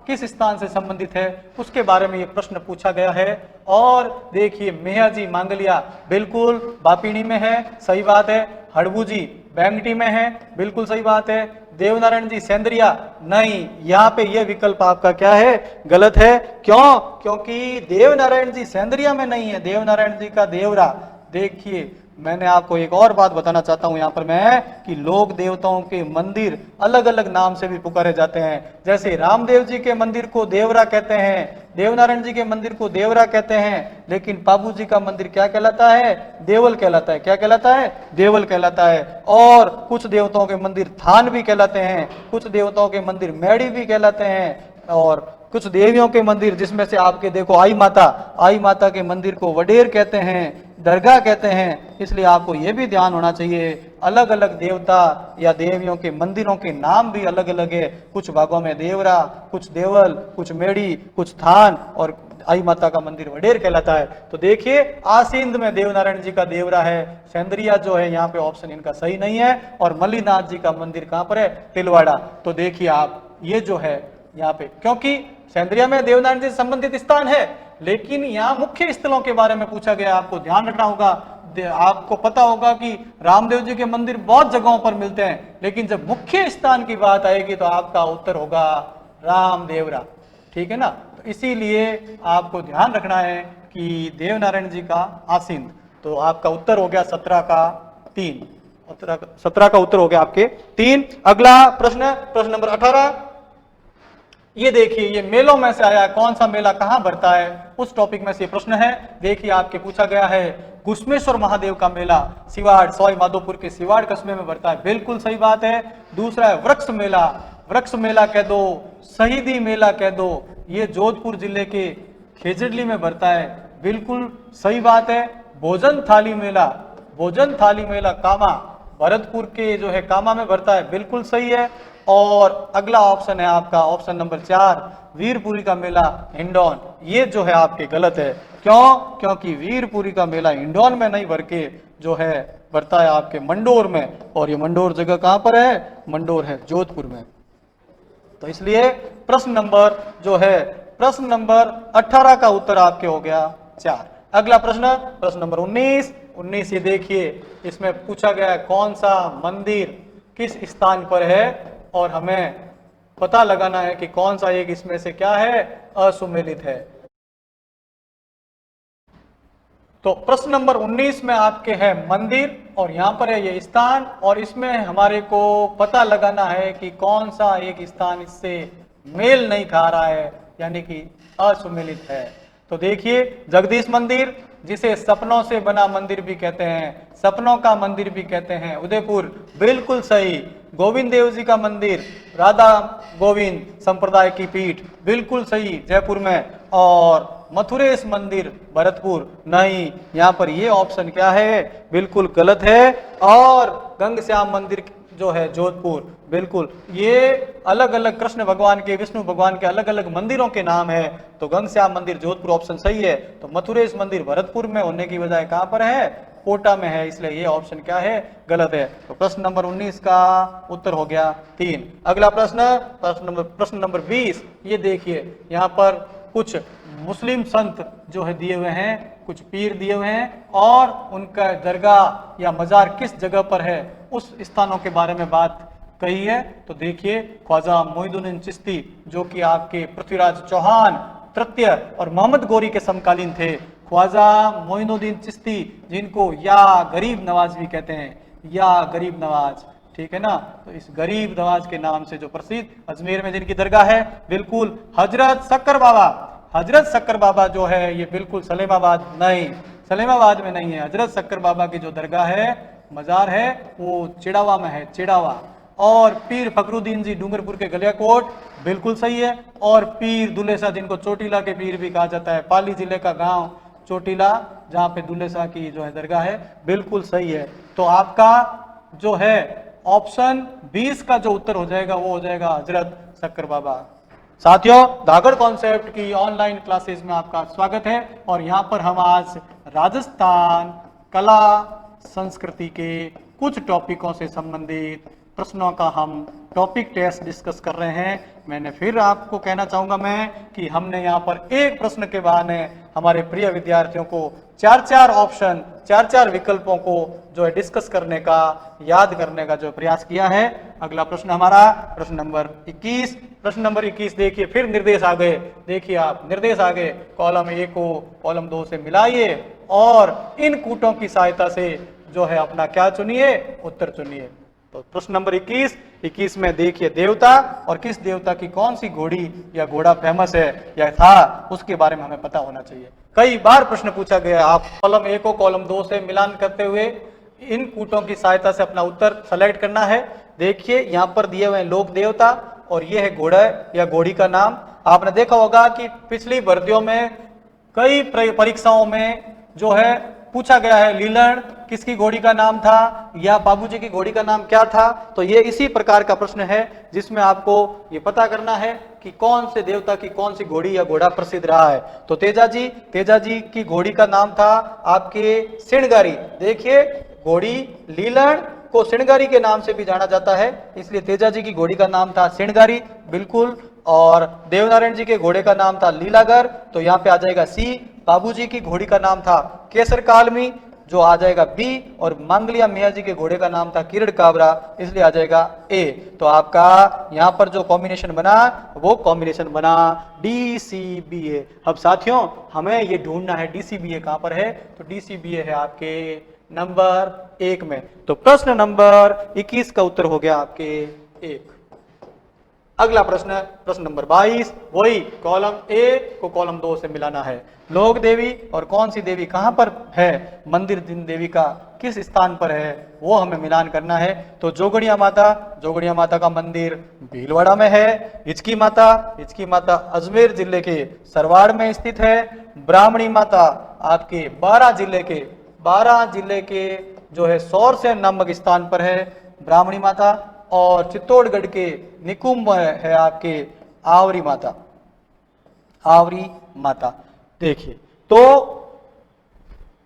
किस स्थान से संबंधित है, उसके बारे में ये प्रश्न पूछा गया है। और देखिए, मेहजी मांगलिया बिल्कुल बापिनी में है, सही बात है। हड़बू जी बैंगटी में है, बिल्कुल सही बात है। देवनारायण जी सेंद्रिया, नहीं, यहाँ पे ये विकल्प आपका क्या है? गलत है। क्यों? क्योंकि देवनारायण जी सेंद्रिया में नहीं है, देवनारायण जी का देवरा। देखिए, मैंने आपको एक और बात बताना चाहता हूं यहाँ पर मैं, कि लोक देवताओं के मंदिर अलग अलग नाम से भी पुकारे जाते हैं। जैसे रामदेव जी के मंदिर को देवरा कहते हैं, देवनारायण जी के मंदिर को देवरा कहते हैं, लेकिन पाबू जी का मंदिर क्या कहलाता है? देवल कहलाता है। क्या कहलाता है? देवल कहलाता है। और कुछ देवताओं के मंदिर थान भी कहलाते हैं, कुछ देवताओं के मंदिर मैड़ी भी कहलाते हैं, और कुछ देवियों के मंदिर, जिसमें से आपके देखो आई माता के मंदिर को वडेर कहते हैं, दरगाह कहते हैं। इसलिए आपको यह भी ध्यान होना चाहिए, अलग अलग देवता या देवियों के मंदिरों के नाम भी अलग अलग है। कुछ भागों में देवरा, कुछ देवल, कुछ मेड़ी, कुछ थान, और आई माता का मंदिर वडेर कहलाता है। तो देखिए आसींद में देवनारायण जी का देवरा है, सेंद्रिया जो है यहाँ पे ऑप्शन इनका सही नहीं है, और मल्लीनाथ जी का मंदिर कहाँ पर है, तिलवाड़ा। तो देखिए आप ये जो है यहाँ पे, क्योंकि सेंद्रिया में देवनारायण जी से संबंधित स्थान है, लेकिन यहाँ मुख्य स्थलों के बारे में पूछा गया, आपको ध्यान रखना होगा। आपको पता होगा कि रामदेव जी के मंदिर बहुत जगहों पर मिलते हैं, लेकिन जब मुख्य स्थान की बात आएगी तो आपका उत्तर होगा रामदेवरा, ठीक है ना। तो इसीलिए आपको ध्यान रखना है कि देवनारायण जी का आसीन। तो आपका उत्तर हो गया 17 का 3, 17 का उत्तर हो गया आपके 3। अगला प्रश्न, प्रश्न नंबर 18। ये देखिए, ये मेलों में से आया, कौन सा मेला कहां भरता है, उस टॉपिक में से प्रश्न है। देखिए आपके पूछा गया है घुश्मेश्वर महादेव का मेला सिवाड़, सवाई माधोपुर के सिवाड़ कस्बे में भरता है, बिल्कुल सही बात है। दूसरा है वृक्ष मेला, वृक्ष मेला कह दो, शहीदी मेला कह दो, ये जोधपुर जिले के खेजड़ली में भरता है, बिल्कुल सही बात है। भोजन थाली मेला, भोजन थाली मेला कामा, भरतपुर के जो है कामा में भरता है, बिल्कुल सही है। और अगला ऑप्शन है आपका ऑप्शन नंबर 4, वीरपुरी का मेला हिंडौन, ये जो है आपके गलत है। क्यों? क्योंकि वीरपुरी का मेला हिंडौन में नहीं भर के जो है भरता है आपके मंडोर में, और ये मंडोर जगह कहां पर है, मंडोर है जोधपुर में। तो इसलिए प्रश्न नंबर जो है, प्रश्न नंबर 18 का उत्तर आपके हो गया 4। अगला प्रश्न, प्रश्न नंबर 19। ये देखिए, इसमें पूछा गया है कौन सा मंदिर किस स्थान पर है, और हमें पता लगाना है कि कौन सा एक इसमें से क्या है, असुमेलित है। तो प्रश्न नंबर 19 में आपके है मंदिर, और यहां पर है ये स्थान, और इसमें हमारे को पता लगाना है कि कौन सा एक स्थान इससे मेल नहीं खा रहा है, यानी कि असुमेलित है। तो देखिए, जगदीश मंदिर, जिसे सपनों से बना मंदिर भी कहते हैं, सपनों का मंदिर भी कहते हैं, उदयपुर, बिल्कुल सही। गोविंद देव जी का मंदिर, राधा गोविंद संप्रदाय की पीठ, बिल्कुल सही, जयपुर में। और मथुरेश मंदिर भरतपुर, नहीं, यहाँ पर ये ऑप्शन क्या है, बिल्कुल गलत है। और गंगश्याम मंदिर जो है जोधपुर, बिल्कुल, ये अलग अलग कृष्ण भगवान के, विष्णु भगवान के अलग अलग मंदिरों के नाम है। तो घनश्याम मंदिर जोधपुर ऑप्शन सही है। तो मथुरेश मंदिर भरतपुर में होने की बजाय कहां पर है, कोटा में है, इसलिए ये ऑप्शन क्या है, गलत है। तो प्रश्न नंबर 19 का उत्तर हो गया 3। अगला प्रश्न, प्रश्न नंबर 20। ये देखिए, यहाँ पर कुछ मुस्लिम संत जो है दिए हुए हैं, कुछ पीर दिए हुए हैं, और उनका दरगाह या मजार किस जगह पर है, उस स्थानों के बारे में बात कही है। तो देखिए, ख्वाजा मोइनुद्दीन चिश्ती, जो कि आपके पृथ्वीराज चौहान तृतीय और मोहम्मद गौरी के समकालीन थे, ख्वाजा मोइनुद्दीन चिश्ती, जिनको या गरीब नवाज भी कहते हैं, या गरीब नवाज, ठीक है ना। तो इस गरीब नवाज के नाम से जो प्रसिद्ध अजमेर में जिनकी दरगाह है, बिल्कुल हजरत शक्कर बाबा, हजरत शक्कर बाबा जो है ये बिल्कुल सलेमाबाद नहीं, सलेमाबाद में नहीं है। हजरत शक्कर बाबा की जो दरगाह है, मजार है, वो चिड़ावा में है, चिड़ावा। और पीर फखरुद्दीन जी डूंगरपुर के गलियाकोट, बिल्कुल सही है। और पीर दुल्हे शाह, जिनको चोटीला के पीर भी कहा जाता है, पाली जिले का गांव चोटीला, जहां पे दुल्हे शाह की जो है दरगाह है, बिल्कुल सही है। तो आपका जो है ऑप्शन 20 का जो उत्तर हो जाएगा वो हो जाएगा हजरत शक्कर बाबा। साथियों, धागड़ कॉन्सेप्ट की ऑनलाइन क्लासेस में आपका स्वागत है। और यहाँ पर हम आज राजस्थान कला संस्कृति के कुछ टॉपिकों से संबंधित प्रश्नों का हम टॉपिक टेस्ट डिस्कस कर रहे हैं। मैंने फिर आपको कहना चाहूंगा मैं कि हमने यहाँ पर एक प्रश्न के बहाने हमारे प्रिय विद्यार्थियों को 4-4 ऑप्शन, 4-4 विकल्पों को जो है डिस्कस करने का, याद करने का जो प्रयास किया है। अगला प्रश्न हमारा प्रश्न नंबर 21। प्रश्न नंबर 21 देखिए, फिर निर्देश आ गए। देखिए आप, निर्देश आ गए, कॉलम 1 को कॉलम 2 से मिलाइए और इन कूटों की सहायता से जो है अपना क्या चुनिए, उत्तर चुनिए। तो प्रश्न नंबर 21 में देखिए, देवता और किस देवता की कौन सी घोड़ी या घोड़ा फेमस है या था, उसके बारे में हमें पता होना चाहिए। कई बार प्रश्न पूछा गया, आप कॉलम 1 को कॉलम 2 से मिलान करते हुए इन कूटों की सहायता से अपना उत्तर सेलेक्ट करना है। देखिए, यहाँ पर दिए हुए हैं लोक देवता, और ये है घोड़ा या घोड़ी का नाम। आपने देखा होगा कि पिछली भर्तियों में, कई परीक्षाओं में जो है पूछा गया है लीलण किसकी घोड़ी का नाम था या बाबूजी की घोड़ी का नाम क्या था। तो ये इसी प्रकार का प्रश्न है जिसमें आपको ये पता करना है कि कौन से देवता की कौन सी घोड़ी या घोड़ा प्रसिद्ध रहा है। तो तेजा जी की घोड़ी का नाम था आपके सिणगारी। देखिए घोड़ी लीलण को सिणगारी के नाम से भी जाना जाता है, इसलिए तेजा जी की घोड़ी का नाम था सिणगारी, बिल्कुल। और देवनारायण जी के घोड़े का नाम था लीलागर, तो यहाँ पे आ जाएगा सी। बाबूजी की घोड़ी का नाम था केसर कालमी, जो आ जाएगा बी। और मांगलिया मिया जी के घोड़े का नाम था किरण काबरा, इसलिए आ जाएगा ए। तो आपका यहाँ पर जो कॉम्बिनेशन बना वो कॉम्बिनेशन बना DCBA। अब साथियों हमें ये ढूंढना है DCBA कहां पर है, तो DCBA है आपके नंबर 1 में। तो प्रश्न नंबर 21 का उत्तर हो गया आपके 1। अगला प्रश्न प्रश्न नंबर 22, वही कॉलम ए को कॉलम 2 से मिलाना है। लोक देवी और कौन सी देवी कहां पर है, मंदिर दिन देवी का किस स्थान पर है, वो हमें मिलान करना है। तो जोगड़िया माता का मंदिर भीलवाड़ा में है। हिचकी माता अजमेर जिले के सरवाड़ में स्थित है। ब्राह्मणी माता आपके बारां जिले के जो है सौरसेन नामक स्थान पर है ब्राह्मणी माता। और चित्तौड़गढ़ के निकुंभ है आपके आवरी माता। देखिए तो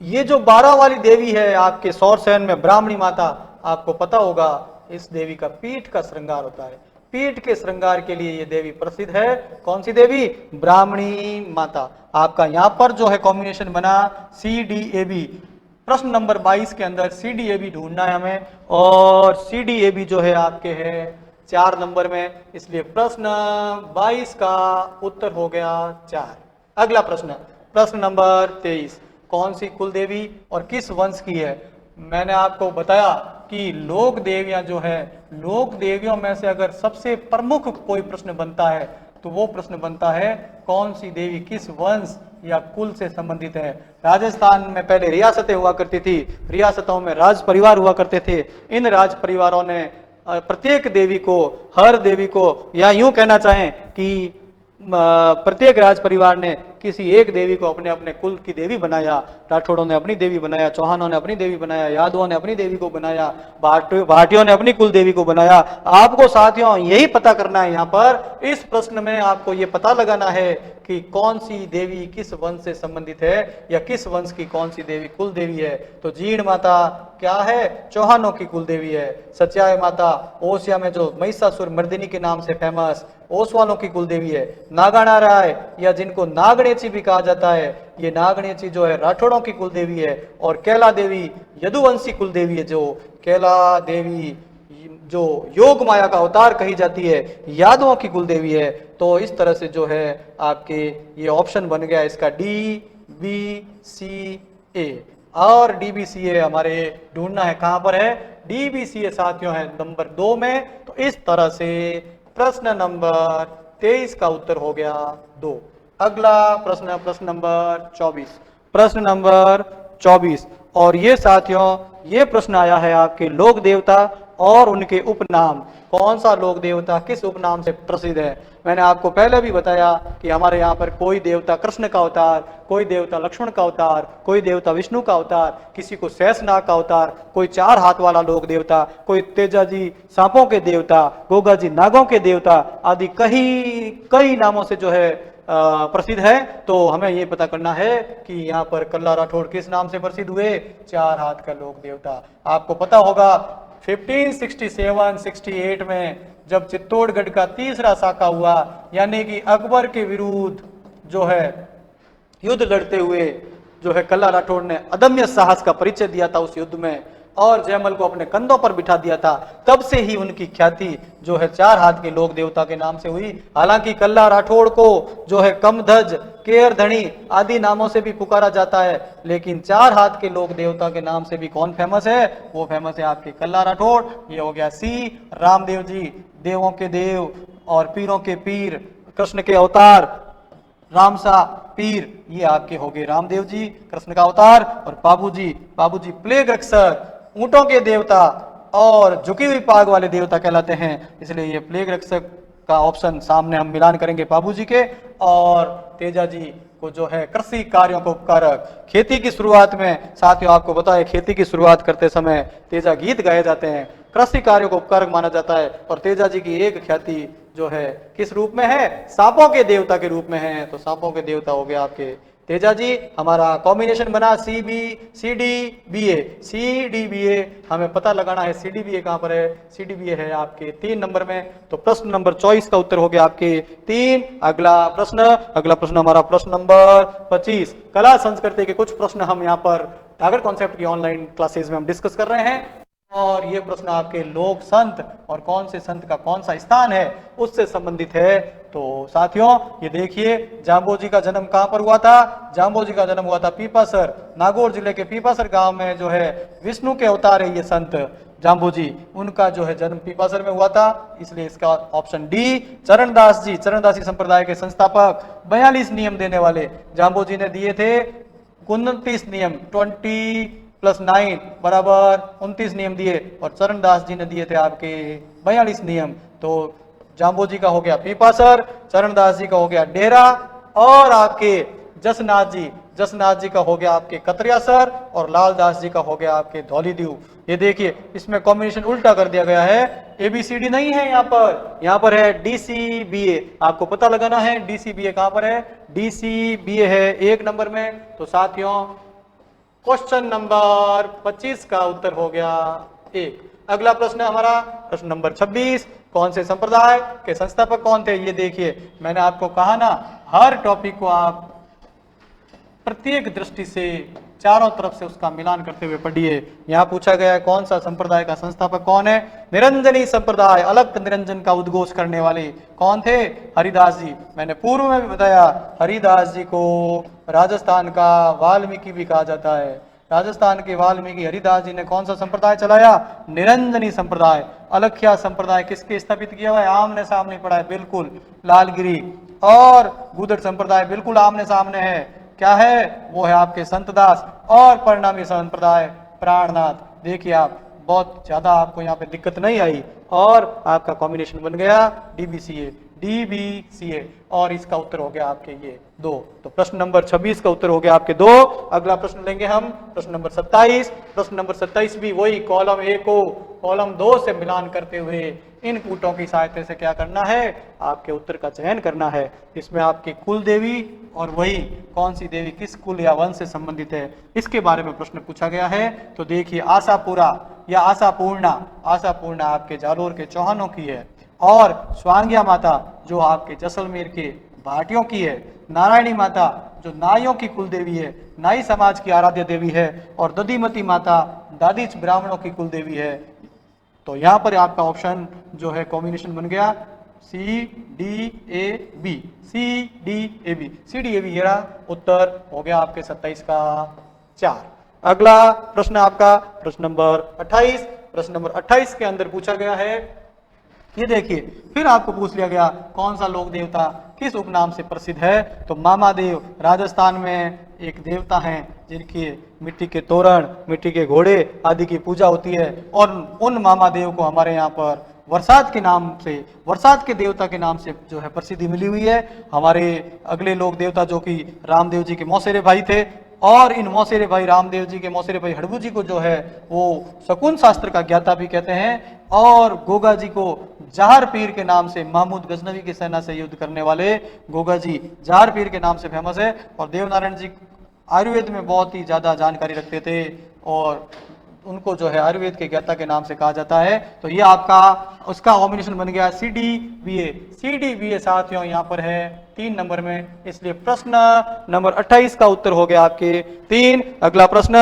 ये जो 12 वाली देवी है आपके सौरसेन में ब्राह्मणी माता, आपको पता होगा इस देवी का पीठ का श्रृंगार होता है। पीठ के श्रृंगार के लिए ये देवी प्रसिद्ध है। कौन सी देवी, ब्राह्मणी माता। आपका यहां पर जो है कॉम्बिनेशन बना CDAB। प्रश्न नंबर 22 के अंदर CDAB ढूंढना है हमें, और CDAB जो है आपके है 4 नंबर में, इसलिए प्रश्न 22 का उत्तर हो गया 4। अगला प्रश्न नंबर 23, कौन सी कुल देवी और किस वंश की है। मैंने आपको बताया कि लोक देवियां जो है, लोक देवियों में से अगर सबसे प्रमुख कोई प्रश्न बनता है तो वो प्रश्न बनता है कौन सी देवी किस वंश या कुल से संबंधित है। राजस्थान में पहले रियासतें हुआ करती थी, रियासतों में राज परिवार हुआ करते थे। इन राज परिवारों ने प्रत्येक देवी को, हर देवी को, या यूं कहना चाहें कि प्रत्येक राज परिवार ने किसी एक देवी को अपने अपने कुल की देवी बनाया। राठौड़ों ने अपनी देवी बनाया, चौहानों ने अपनी देवी बनाया, यादवों ने अपनी देवी को बनाया, भाटियों ने अपनी कुल देवी को बनाया। आपको साथियों यही पता करना है, यहाँ पर इस प्रश्न में आपको ये पता लगाना है कि कौन सी देवी किस वंश से संबंधित है या किस वंश की कौन सी देवी कुल देवी है। तो जीण माता क्या है, चौहानों की कुल देवी है। सच्याय माता ओसिया में जो महिषासुर मर्दिनी के नाम से फेमस ओसवालों की कुल देवी है। नागाना राय या जिनको नागणेची भी कहा जाता है, ये नागणेची जो है राठौड़ों की कुल देवी है। और कैला देवी यदुवंशी कुल देवी है। जो कैला देवी जो योग माया का अवतार कही जाती है, यादवों की कुल देवी है। तो इस तरह से जो है आपके ये ऑप्शन बन गया इसका DBCA। और DBCA हमारे ढूंढना है कहां पर है, DBCA साथियों है नंबर 2 में। तो इस तरह से प्रश्न नंबर 23 का उत्तर हो गया 2। अगला प्रश्न नंबर 24। और ये साथियों ये प्रश्न आया है आपके लोक देवता और उनके उपनाम। कौन सा लोक देवता किस उपनाम से प्रसिद्ध है। मैंने आपको पहले भी बताया कि हमारे यहाँ पर कोई देवता कृष्ण का अवतार, कोई देवता लक्ष्मण का अवतार, कोई देवता विष्णु का अवतार, किसी को शेषनाग का अवतार, कोई 4 हाथ वाला लोक देवता, कोई तेजा जी सांपों के देवता, गोगा जी नागों के देवता आदि कई नामों से जो है प्रसिद्ध है। तो हमें ये पता करना है कि यहाँ पर कल्ला राठौड़ किस नाम से प्रसिद्ध हुए, 4 हाथ का लोक देवता। आपको पता होगा 1567-68 में जब चित्तौड़गढ़ का तीसरा साका हुआ, यानी कि अकबर के विरुद्ध जो है युद्ध लड़ते हुए जो है कल्ला राठौड़ ने अदम्य साहस का परिचय दिया था उस युद्ध में, और जयमल को अपने कंधों पर बिठा दिया था। तब से ही उनकी ख्याति जो है 4 हाथ के लोक देवता के नाम से हुई। हालांकि कल्ला राठौड़ को जो है कमधज, केर धनी आदि नामों से भी पुकारा जाता है, लेकिन 4 हाथ के लोक देवता के नाम से भी कौन फेमस है, वो फेमस है आपके कल्ला राठौड़। ये हो गया सी। रामदेव जी देवों के देव और पीरों के पीर, कृष्ण के अवतार रामसा पीर, ये आपके हो गए रामदेव जी कृष्ण का अवतार। और बाबूजी प्लेग रक्षक, ऊंटों के देवता और झुकी हुई पाग वाले देवता कहलाते हैं, इसलिए ये प्लेग रक्षक का ऑप्शन सामने हम मिलान करेंगे बाबू जी के, और तेजा जी को जो है कृषि कार्यों को उपकारक। खेती की शुरुआत में साथियों आपको पता है खेती की शुरुआत करते समय तेजा गीत गाए जाते हैं, कृषि कार्यों को उपकारक माना जाता है। और तेजा जी की एक ख्याति जो है किस रूप में है, सांपों के देवता के रूप में है, तो सांपों के देवता हो गया आपके तेजा जी। हमारा कॉम्बिनेशन बना सी डी बी ए, हमें पता लगाना है सी डी बी ए कहां पर है, सी डी बी ए है आपके 3 नंबर में, तो प्रश्न नंबर 24 का उत्तर हो गया आपके 3। अगला प्रश्न हमारा प्रश्न नंबर 25, कला संस्कृति के कुछ प्रश्न हम यहाँ पर टारगेट कॉन्सेप्ट की ऑनलाइन क्लासेज में हम डिस्कस कर रहे हैं, और ये प्रश्न आपके लोक संत और कौन से संत का कौन सा स्थान है उससे संबंधित है। तो साथियों ये देखिए, जाम्बोजी का जन्म कहां पर हुआ था, जाम्बोजी का जन्म हुआ था पीपासर, नागौर जिले के पीपासर गांव में जो है विष्णु के अवतार है ये संत जाम्बोजी, उनका जो है जन्म पीपासर में हुआ था, इसलिए इसका ऑप्शन डी। चरणदास जी, चरणदासी संप्रदाय के संस्थापक, 42 नियम देने वाले जाम्बोजी ने दिए थे, 29 नियम, 20 + 9 बराबर 29 नियम दिए, और चरणदास जी ने दिए थे आपके 42 नियम। तो जाम्बोजी का हो गया पीपासर, चरणदास जी का हो गया डेरा, और आपके जसनाथ जी का हो गया आपके कतरियासर, और लालदास जी का हो गया आपके धौलीदीव। ये देखिए इसमें कॉम्बिनेशन उल्टा कर दिया गया है, ABCD नहीं है यहाँ पर है DCBA। आपको पता लगाना है DCBA कहां पर है, DCBA है 1 नंबर में। तो साथियों क्वेश्चन नंबर 25 का उत्तर हो गया 1। अगला प्रश्न हमारा प्रश्न नंबर 26, कौन से संप्रदाय के संस्थापक कौन थे। ये देखिए मैंने आपको कहा ना, हर टॉपिक को आप प्रत्येक दृष्टि से चारों तरफ से उसका मिलान करते हुए पढ़िए। यहाँ पूछा गया है कौन सा संप्रदाय का संस्थापक कौन है, निरंजनी संप्रदाय, अलग निरंजन का उद्घोष करने वाले कौन थे, हरिदास जी। मैंने पूर्व में भी बताया हरिदास जी को राजस्थान का वाल्मीकि भी कहा जाता है। राजस्थान के वाल्मीकि हरिदास जी ने कौन सा संप्रदाय चलाया, निरंजनी संप्रदाय। अलख्या संप्रदाय किसके स्थापित किया हुआ है, आमने सामने पड़ा है, बिल्कुल लालगिरी। और गुदड़ संप्रदाय बिल्कुल आमने सामने है, क्या है वो है आपके संतदास। और परिणामी संप्रदाय प्राणनाथ। देखिए आप बहुत ज्यादा आपको यहाँ पे दिक्कत नहीं आई, और आपका कॉम्बिनेशन बन गया DBCA, और इसका उत्तर हो गया आपके ये 2। तो प्रश्न नंबर 26 का उत्तर हो गया आपके 2। अगला प्रश्न लेंगे हम प्रश्न नंबर 27। प्रश्न नंबर 27 भी वही कॉलम A को कॉलम 2 से मिलान करते हुए इन कूटों की सहायता से क्या करना है, आपके उत्तर का चयन करना है। इसमें आपकी कुल देवी और वही कौन सी देवी किस कुल या वंश से संबंधित है, इसके बारे में प्रश्न पूछा गया है। तो देखिए आशापुरा या आशापूर्णा आपके जालोर के चौहानों की है, और स्वांग्या माता जो आपके जैसलमेर के भाटियों की है, नारायणी माता जो नाइयों की कुल देवी है, नाई समाज की आराध्य देवी है, और दधिमती माता दादिच ब्राह्मणों की कुल देवी है। तो यहाँ पर आपका ऑप्शन जो है कॉम्बिनेशन बन गया CDAB। ये रहा उत्तर हो गया आपके 27 का 4। अगला प्रश्न आपका प्रश्न नंबर 28। प्रश्न नंबर 28 के अंदर पूछा गया है, ये देखिए फिर आपको पूछ लिया गया कौन सा लोक देवता किस उपनाम से प्रसिद्ध है। तो मामादेव राजस्थान में एक देवता हैं जिनकी मिट्टी के तोरण, मिट्टी के घोड़े आदि की पूजा होती है, और उन मामादेव को हमारे यहाँ पर वरसात के नाम से, वरसात के देवता के नाम से जो है प्रसिद्धि मिली हुई है। हमारे अगले लोक देवता जो कि रामदेव जी के मौसेरे भाई थे, और इन मौसेरे भाई रामदेव जी के मौसेरे भाई हड़बू जी को जो है वो शकुन शास्त्र का ज्ञाता भी कहते हैं, और गोगा जी को जहार पीर के नाम से, महमूद गजनवी की सेना से युद्ध करने वाले गोगा जी जहार पीर के नाम से फेमस है। और देवनारायण जी आयुर्वेद में बहुत ही ज्यादा जानकारी रखते थे, और उनको जो है आयुर्वेद के ज्ञाता के नाम से कहा जाता है। तो ये आपका उसका कॉम्बिनेशन बन गया CDBA साथियों यहाँ पर है 3 नंबर में, इसलिए प्रश्न नंबर 28 का उत्तर हो गया आपके 3। अगला प्रश्न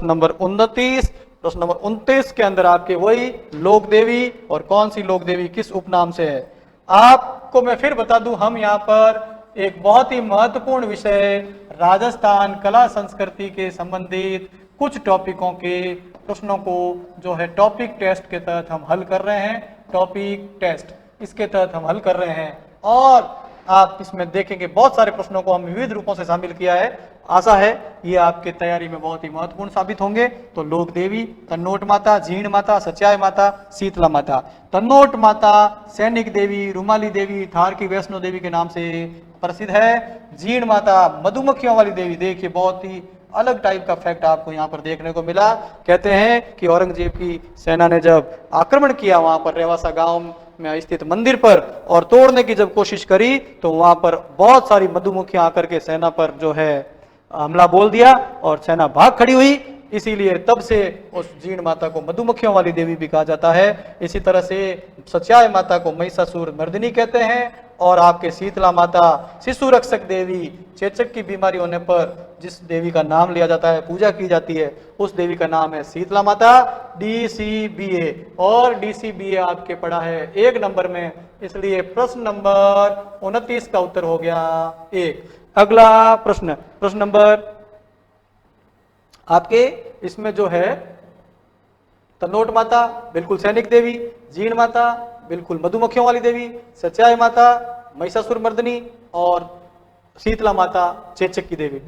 नंबर 29। प्रश्न नंबर 29 के अंदर आपके वही लोक देवी, और कौन सी लोक देवी किस उपनाम से है। आपको मैं फिर बता दूं, हम यहाँ पर एक बहुत ही महत्वपूर्ण विषय राजस्थान कला संस्कृति के संबंधित कुछ टॉपिकों के प्रश्नों को जो है टॉपिक टेस्ट के तहत हम हल कर रहे हैं। टॉपिक टेस्ट इसके तहत हम हल कर रहे हैं, और आप इसमें देखेंगे बहुत सारे प्रश्नों को हम विविध रूपों से शामिल किया है। आशा है ये आपके तैयारी में बहुत ही महत्वपूर्ण साबित होंगे। तो लोक देवी, तन्नोट माता, जीण माता, सच्याय माता, शीतला माता। तन्नोट माता सैनिक देवी, रुमाली देवी, थार की वैष्णो देवी के नाम से प्रसिद्ध है। जीण माता मधुमक्खियों वाली देवी। देखिए बहुत ही अलग टाइप का फैक्ट आपको यहाँ पर देखने को मिला। कहते हैं कि औरंगजेब की सेना ने जब आक्रमण किया वहां पर रेवासा गांव में स्थित मंदिर पर और तोड़ने की जब कोशिश करी तो वहां पर बहुत सारी मधुमक्खियां आकर के सेना पर जो है हमला बोल दिया और सेना भाग खड़ी हुई। इसीलिए तब से उस जीण माता को मधुमक्खियों वाली देवी भी कहा जाता है। इसी तरह से सच्याय माता को महिषासुर मर्दिनी कहते हैं और आपके शीतला माता शिशु रक्षक देवी, चेचक की बीमारी होने पर जिस देवी का नाम लिया जाता है, पूजा की जाती है, उस देवी का नाम है शीतला माता। DCBA और DCBA आपके पढ़ा है 1 नंबर में, इसलिए प्रश्न नंबर 29 का उत्तर हो गया 1। अगला प्रश्न, प्रश्न नंबर आपके इसमें जो है तन्नोट माता बिल्कुल सैनिक देवी, जीण माता बिल्कुल मधुमक्खियों वाली देवी, सच्याय माता महिषासुर मर्दिनी और शीतला माता चेचक की देवी।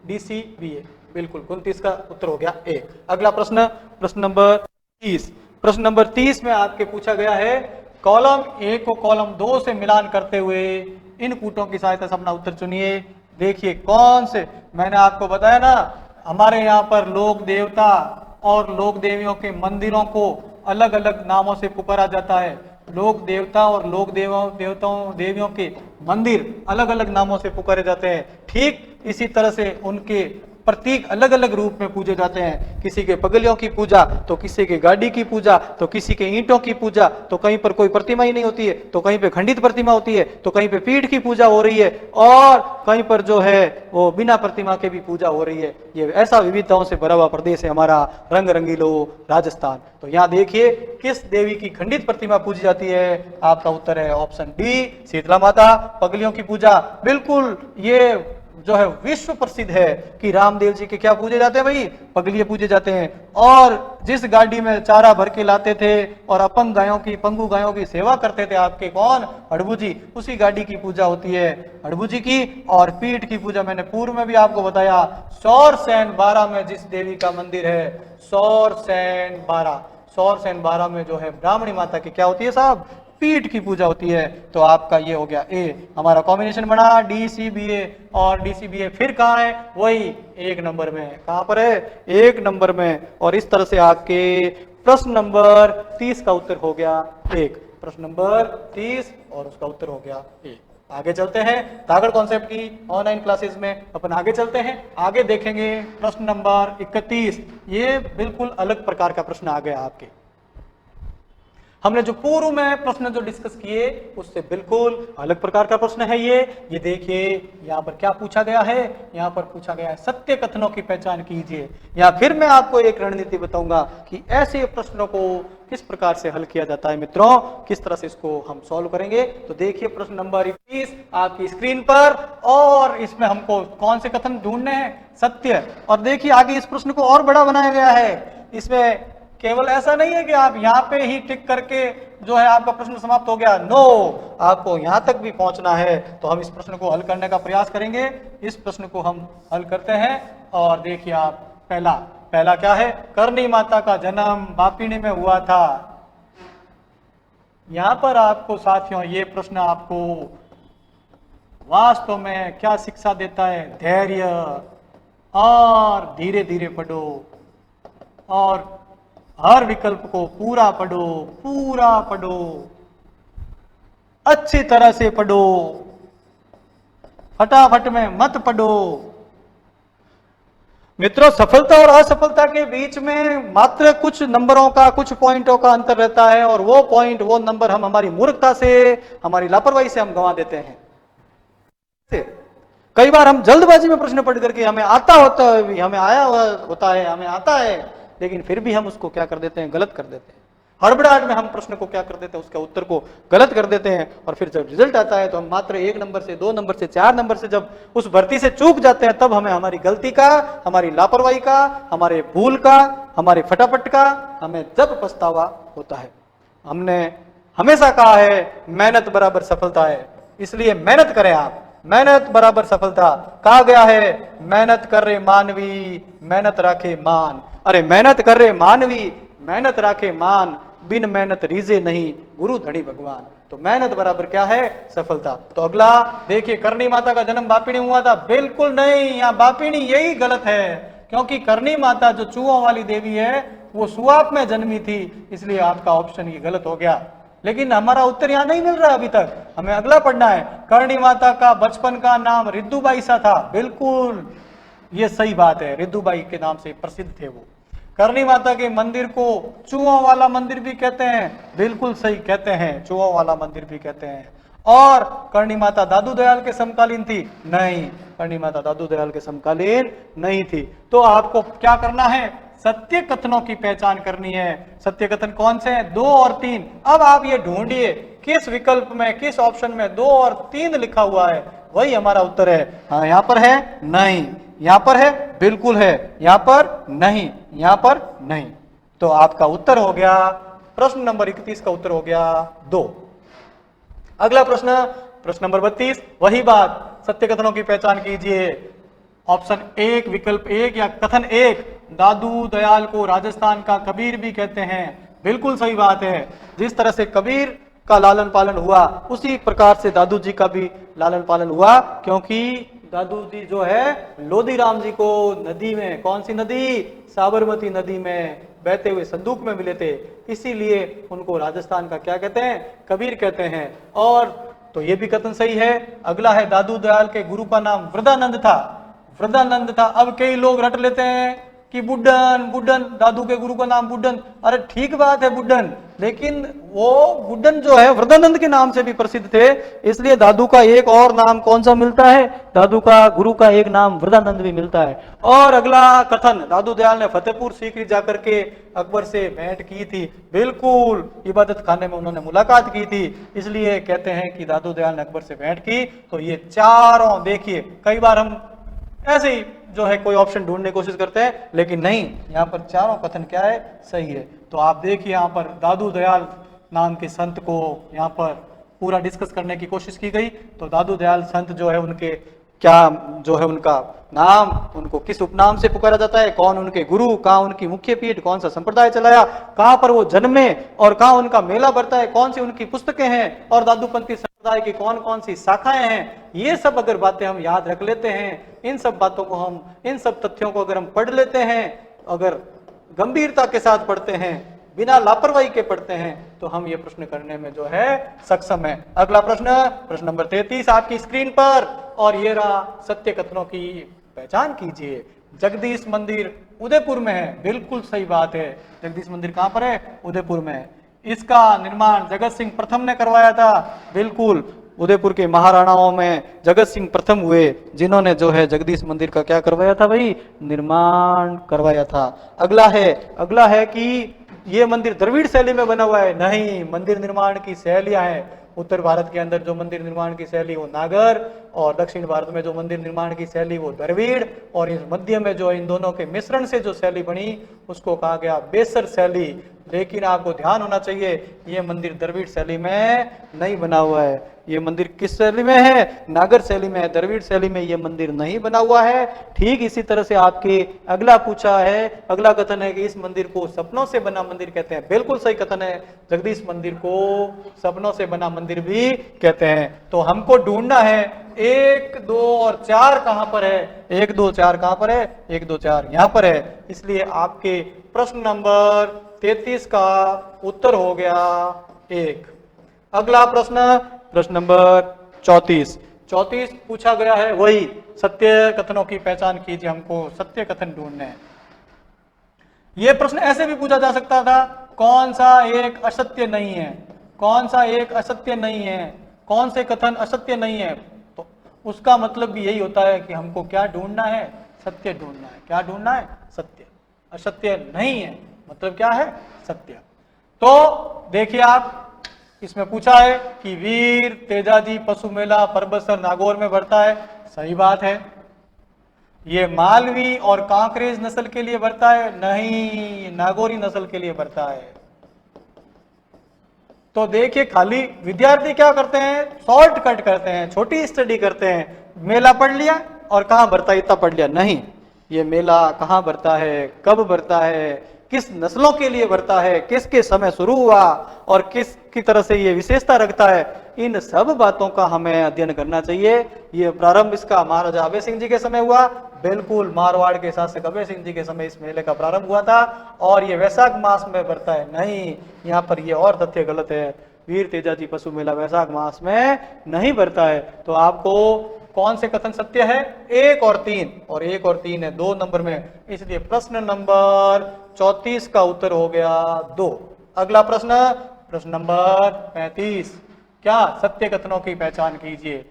DCBA बिल्कुल 29 का उत्तर हो गया 1। अगला प्रश्न, प्रश्न नंबर 30। प्रश्न नंबर 30 में आपके पूछा गया है कॉलम 1 को कॉलम 2 से मिलान करते हुए इन कूटों की सहायता से अपना उत्तर चुनिए। देखिए कौन से, मैंने आपको बताया ना हमारे यहाँ पर लोक देवता और लोक देवियों के मंदिरों को अलग अलग नामों से पुकारा जाता है। लोक देवता और लोक देवताओं देवियों के मंदिर अलग अलग नामों से पुकारे जाते हैं। ठीक इसी तरह से उनके प्रतीक अलग अलग रूप में पूजे जाते हैं। किसी के पगलियों की पूजा, तो किसी के गाड़ी की पूजा, तो किसी के ईंटों की पूजा, तो कहीं पर कोई प्रतिमा ही नहीं होती है, तो कहीं पे खंडित प्रतिमा होती है, तो कहीं पे पीठ की पूजा हो रही है और कहीं पर जो है वो बिना प्रतिमा के भी पूजा हो रही है। ये ऐसा विविधताओं से भरा हुआ प्रदेश है हमारा रंग रंगीलो राजस्थान। तो यहाँ देखिए किस देवी की खंडित प्रतिमा पूजी जाती है, आपका उत्तर है ऑप्शन डी शीतला माता। पगलियों की पूजा बिल्कुल ये जो है विश्व प्रसिद्ध है कि रामदेव जी के क्या पूजे जाते हैं भाई, पगलिये पूजे जाते हैं। और जिस गाड़ी में चारा भर के लाते थे और अपंग गायों की, पंगु गायों की सेवा करते थे आपके कौन, अड़बू जी, उसी गाड़ी की पूजा होती है अड़बू जी की। और पीठ की पूजा मैंने पूर्व में भी आपको बताया, सौरसेन 12 में जिस देवी का मंदिर है, सौरसेन 12 में जो है ब्राह्मणी माता की क्या होती है साहब, पीठ की पूजा होती है। तो आपका ये हो गया ए, हमारा कॉम्बिनेशन बना DCBA। और DCBA फिर कहाँ है, वही 1 नंबर में। कहां पर है, 1 नंबर में। और इस तरह से आपके प्रश्न नंबर 30 का उत्तर हो गया 1। प्रश्न नंबर 30 और उसका उत्तर हो गया 1। आगे चलते हैं तागड़ कॉन्सेप्ट की ऑनलाइन क्लासेस में, अपन आगे चलते हैं, आगे देखेंगे प्रश्न नंबर 31। ये बिल्कुल अलग प्रकार का प्रश्न आ गया आपके। हमने जो पूर्व में प्रश्न जो डिस्कस किए उससे बिल्कुल अलग प्रकार का प्रश्न है ये देखिए यहाँ पर क्या पूछा गया है, यहाँ पर पूछा गया है सत्य कथनों की पहचान कीजिए। या फिर मैं आपको एक रणनीति बताऊंगा कि ऐसे प्रश्नों को किस प्रकार से हल किया जाता है मित्रों, किस तरह से इसको हम सॉल्व करेंगे। तो देखिए प्रश्न नंबर 21 आपकी स्क्रीन पर, और इसमें हमको कौन से कथन ढूंढने हैं, सत्य। और देखिए आगे इस प्रश्न को और बड़ा बनाया गया है। इसमें केवल ऐसा नहीं है कि आप यहाँ पे ही टिक करके जो है आपका प्रश्न समाप्त हो गया, नो, आपको यहाँ तक भी पहुंचना है। तो हम इस प्रश्न को हल करने का प्रयास करेंगे। इस प्रश्न को हम हल करते हैं और देखिए आप पहला क्या है, करणी माता का जन्म बापिणी में हुआ था। यहाँ पर आपको साथियों ये प्रश्न आपको वास्तव में क्या शिक्षा देता है, धैर्य, और धीरे धीरे पढ़ो और हर विकल्प को पूरा पढ़ो, अच्छी तरह से पढ़ो, फटाफट में मत पढ़ो। मित्रों सफलता और असफलता के बीच में मात्र कुछ नंबरों का, कुछ पॉइंटों का अंतर रहता है और वो पॉइंट, वो नंबर हम हमारी मूर्खता से, हमारी लापरवाही से हम गंवा देते हैं। कई बार हम जल्दबाजी में प्रश्न पढ़ करके हमें आता है लेकिन फिर भी हम उसको क्या कर देते हैं, गलत कर देते हैं। हड़बड़ाहट में हम प्रश्न को क्या कर देते हैं, उसका उत्तर को गलत कर देते हैं। और फिर जब रिजल्ट आता है तो हम मात्र 1 नंबर से, 2 नंबर से, 4 नंबर से जब उस भर्ती से चूक जाते हैं, तब हमें हमारी गलती का, हमारी लापरवाही का, हमारे भूल का, हमारे फटाफट का हमें जब पछतावा होता है। हमने हमेशा कहा है मेहनत बराबर सफलता है, इसलिए मेहनत करें आप, मेहनत बराबर सफलता। कहा गया है मेहनत कर रे मानवी मेहनत राखे मान। अरे मेहनत कर रे मानवी मेहनत राखे मान, बिन मेहनत रीजे नहीं गुरु धनी भगवान। तो मेहनत बराबर क्या है? सफलता। तो अगला देखिए, करणी माता का जन्म बापिणी हुआ था? बिल्कुल नहीं, यहाँ बापिणी यही गलत है, क्योंकि करणी माता जो चूहों वाली देवी है वो सुआप में जन्मी थी, इसलिए आपका ऑप्शन ये गलत हो गया। लेकिन हमारा उत्तर यहाँ नहीं मिल रहा अभी तक, हमें अगला पढ़ना है। करणी माता का बचपन का नाम रिद्धुबाई सा था। बिल्कुल ये सही बात है, रिद्धुबाई के नाम से प्रसिद्ध थे वो। करणी माता के मंदिर को चूहों वाला मंदिर भी कहते हैं। बिल्कुल सही कहते हैं, चूहों वाला मंदिर भी कहते हैं। और करणी माता दादू दयाल के समकालीन थी? नहीं, करणी माता दादू दयाल के समकालीन नहीं थी। तो आपको क्या करना है? सत्य कथनों की पहचान करनी है। सत्य कथन कौन से हैं? 2 और 3। अब आप ये ढूंढिए किस विकल्प में, किस ऑप्शन में 2 और 3 लिखा हुआ है, वही हमारा उत्तर है। हाँ, यहां पर है? नहीं। यहां पर है? बिल्कुल है। यहां पर नहीं, यहां पर नहीं। तो आपका उत्तर हो गया, प्रश्न नंबर 31 का उत्तर हो गया 2। अगला प्रश्न, प्रश्न नंबर 32, वही बात, सत्य कथनों की पहचान कीजिए। ऑप्शन 1 विकल्प 1 या कथन 1, दादू दयाल को राजस्थान का कबीर भी कहते हैं। बिल्कुल सही बात है। जिस तरह से कबीर का लालन पालन हुआ उसी प्रकार से दादू जी का भी लालन पालन हुआ, क्योंकि दादू जी जो है लोधी राम जी को नदी में, कौन सी नदी? साबरमती नदी में बहते हुए संदूक में मिले थे, इसीलिए उनको राजस्थान का क्या कहते हैं? कबीर कहते हैं। और तो ये भी कथन सही है। अगला है, दादू दयाल के गुरु का नाम वृदानंद था। वृदानंद था। अब कई लोग रट लेते हैं कि बुड्ढन, बुड्ढन, दादू के गुरु का नाम बुड्ढन। अरे ठीक बात है बुड्ढन, लेकिन वो बुड्ढन जो है वृदानंद के नाम से भी प्रसिद्ध थे, इसलिए दादू का एक और नाम कौन सा मिलता है? दादू का गुरु का एक नाम वृदानंद भी मिलता है। और अगला कथन, दादू दयाल ने फतेहपुर सीकरी जाकर के अकबर से भेंट की थी। बिल्कुल, इबादत खाने में उन्होंने मुलाकात की थी, इसलिए कहते हैं कि दादू दयाल ने अकबर से भेंट की। तो ये चारों देखिए, कई बार हम ऐसे ही जो है कोई ऑप्शन ढूंढने की कोशिश करते हैं, लेकिन नहीं, यहाँ पर चारों कथन क्या है? सही है। तो आप देखिए, यहाँ पर दादू दयाल नाम के संत को यहाँ पर पूरा डिस्कस करने की कोशिश की गई। तो दादू दयाल संत जो है उनके क्या जो है उनका नाम, उनको किस उपनाम से पुकारा जाता है, कौन उनके गुरु, कहाँ उनकी मुख्य पीठ, कौन सा संप्रदाय चलाया, कहाँ पर वो जन्मे और कहाँ उनका मेला बढ़ता है, कौन सी उनकी पुस्तकें हैं, और दादूपंथी संप्रदाय की कौन कौन सी शाखाएं हैं, ये सब अगर बातें हम याद रख लेते हैं, इन सब बातों को हम, इन सब तथ्यों को अगर हम पढ़ लेते हैं, अगर गंभीरता के साथ पढ़ते हैं, बिना लापरवाही के पढ़ते हैं, तो हम ये प्रश्न करने में जो है सक्षम है। अगला प्रश्न, प्रश्न नंबर 33 आपकी स्क्रीन पर, और ये रहा, सत्य कथनों की पहचान कीजिए। जगदीश मंदिर उदयपुर में है। बिल्कुल सही बात है, जगदीश मंदिर कहां पर है? उदयपुर में है। इसका निर्माण जगत सिंह प्रथम ने करवाया था। बिल्कुल, उदयपुर के महाराणाओं में जगत सिंह प्रथम हुए, जिन्होंने जो है जगदीश मंदिर का क्या करवाया था भाई? निर्माण करवाया था। अगला है कि ये मंदिर द्रविड़ शैली में बना हुआ है। नहीं, मंदिर निर्माण की शैलियां हैं। उत्तर भारत के अंदर जो मंदिर निर्माण की शैली वो नागर, और दक्षिण भारत में जो मंदिर निर्माण की शैली वो द्रविड़, और इस मध्य में जो इन दोनों के मिश्रण से जो शैली बनी उसको कहा गया बेसर शैली। लेकिन आपको ध्यान होना चाहिए, ये मंदिर द्रविड़ शैली में नहीं बना हुआ है। ये मंदिर किस शैली में है? नागर शैली में है, द्रविड़ शैली में ये मंदिर नहीं बना हुआ है। ठीक इसी तरह से आपके अगला पूछा है, अगला कथन है कि इस मंदिर को सपनों से बना मंदिर कहते हैं। बिल्कुल सही कथन है, जगदीश मंदिर को सपनों से बना मंदिर भी कहते हैं। तो हमको ढूंढना है 1, 2 और 4 कहां पर है? 1, 2, 4 कहां पर है? 1, 2, 4 यहां पर है। इसलिए आपके प्रश्न नंबर 33 का उत्तर हो गया 1। अगला प्रश्न, प्रश्न नंबर 34 पूछा गया है, वही सत्य कथनों की पहचान कीजिए। हमको सत्य कथन ढूंढने हैं। यह प्रश्न ऐसे भी पूछा जा सकता था, कौन सा एक असत्य नहीं है? कौन सा एक असत्य नहीं है? कौन से कथन असत्य नहीं है? तो उसका मतलब भी यही होता है कि हमको क्या ढूंढना है? सत्य ढूंढना है। क्या ढूंढना है? सत्य। असत्य नहीं है मतलब क्या है? सत्य। तो देखिए, आप इसमें पूछा है कि वीर तेजाजी पशु मेला परबसर नागौर में बढ़ता है। सही बात है। ये मालवी और कांकरेज नस्ल के लिए बढ़ता है? नहीं, नागौरी नस्ल के लिए बढ़ता है। तो देखिए खाली विद्यार्थी क्या करते हैं, शॉर्टकट करते हैं, छोटी स्टडी करते हैं, मेला पढ़ लिया और कहाँ भरता है इतना पढ़ लिया, नहीं, ये मेला कहाँ भरता है, कब भरता है, किस नस्लों के लिए भरता है, किसके समय शुरू हुआ और किस की तरह से ये विशेषता रखता है, इन सब बातों का हमें अध्ययन करना चाहिए। ये प्रारंभ इसका महाराजा अभय सिंह जी के समय हुआ, बिल्कुल मारवाड़ के शासक अभय सिंह जी के समय इस मेले का प्रारंभ हुआ था और ये वैशाख मास में भरता है, नहीं, यहाँ पर ये और तथ्य गलत है, वीर तेजाजी पशु मेला वैशाख मास में नहीं भरता है। तो आपको कौन से कथन सत्य है, 1 और 3, और 1 और 3 है 2 नंबर में, इसलिए प्रश्न नंबर 34 का उत्तर हो गया 2। अगला प्रश्न, प्रश्न नंबर 35, क्या सत्य कथनों की पहचान कीजिए।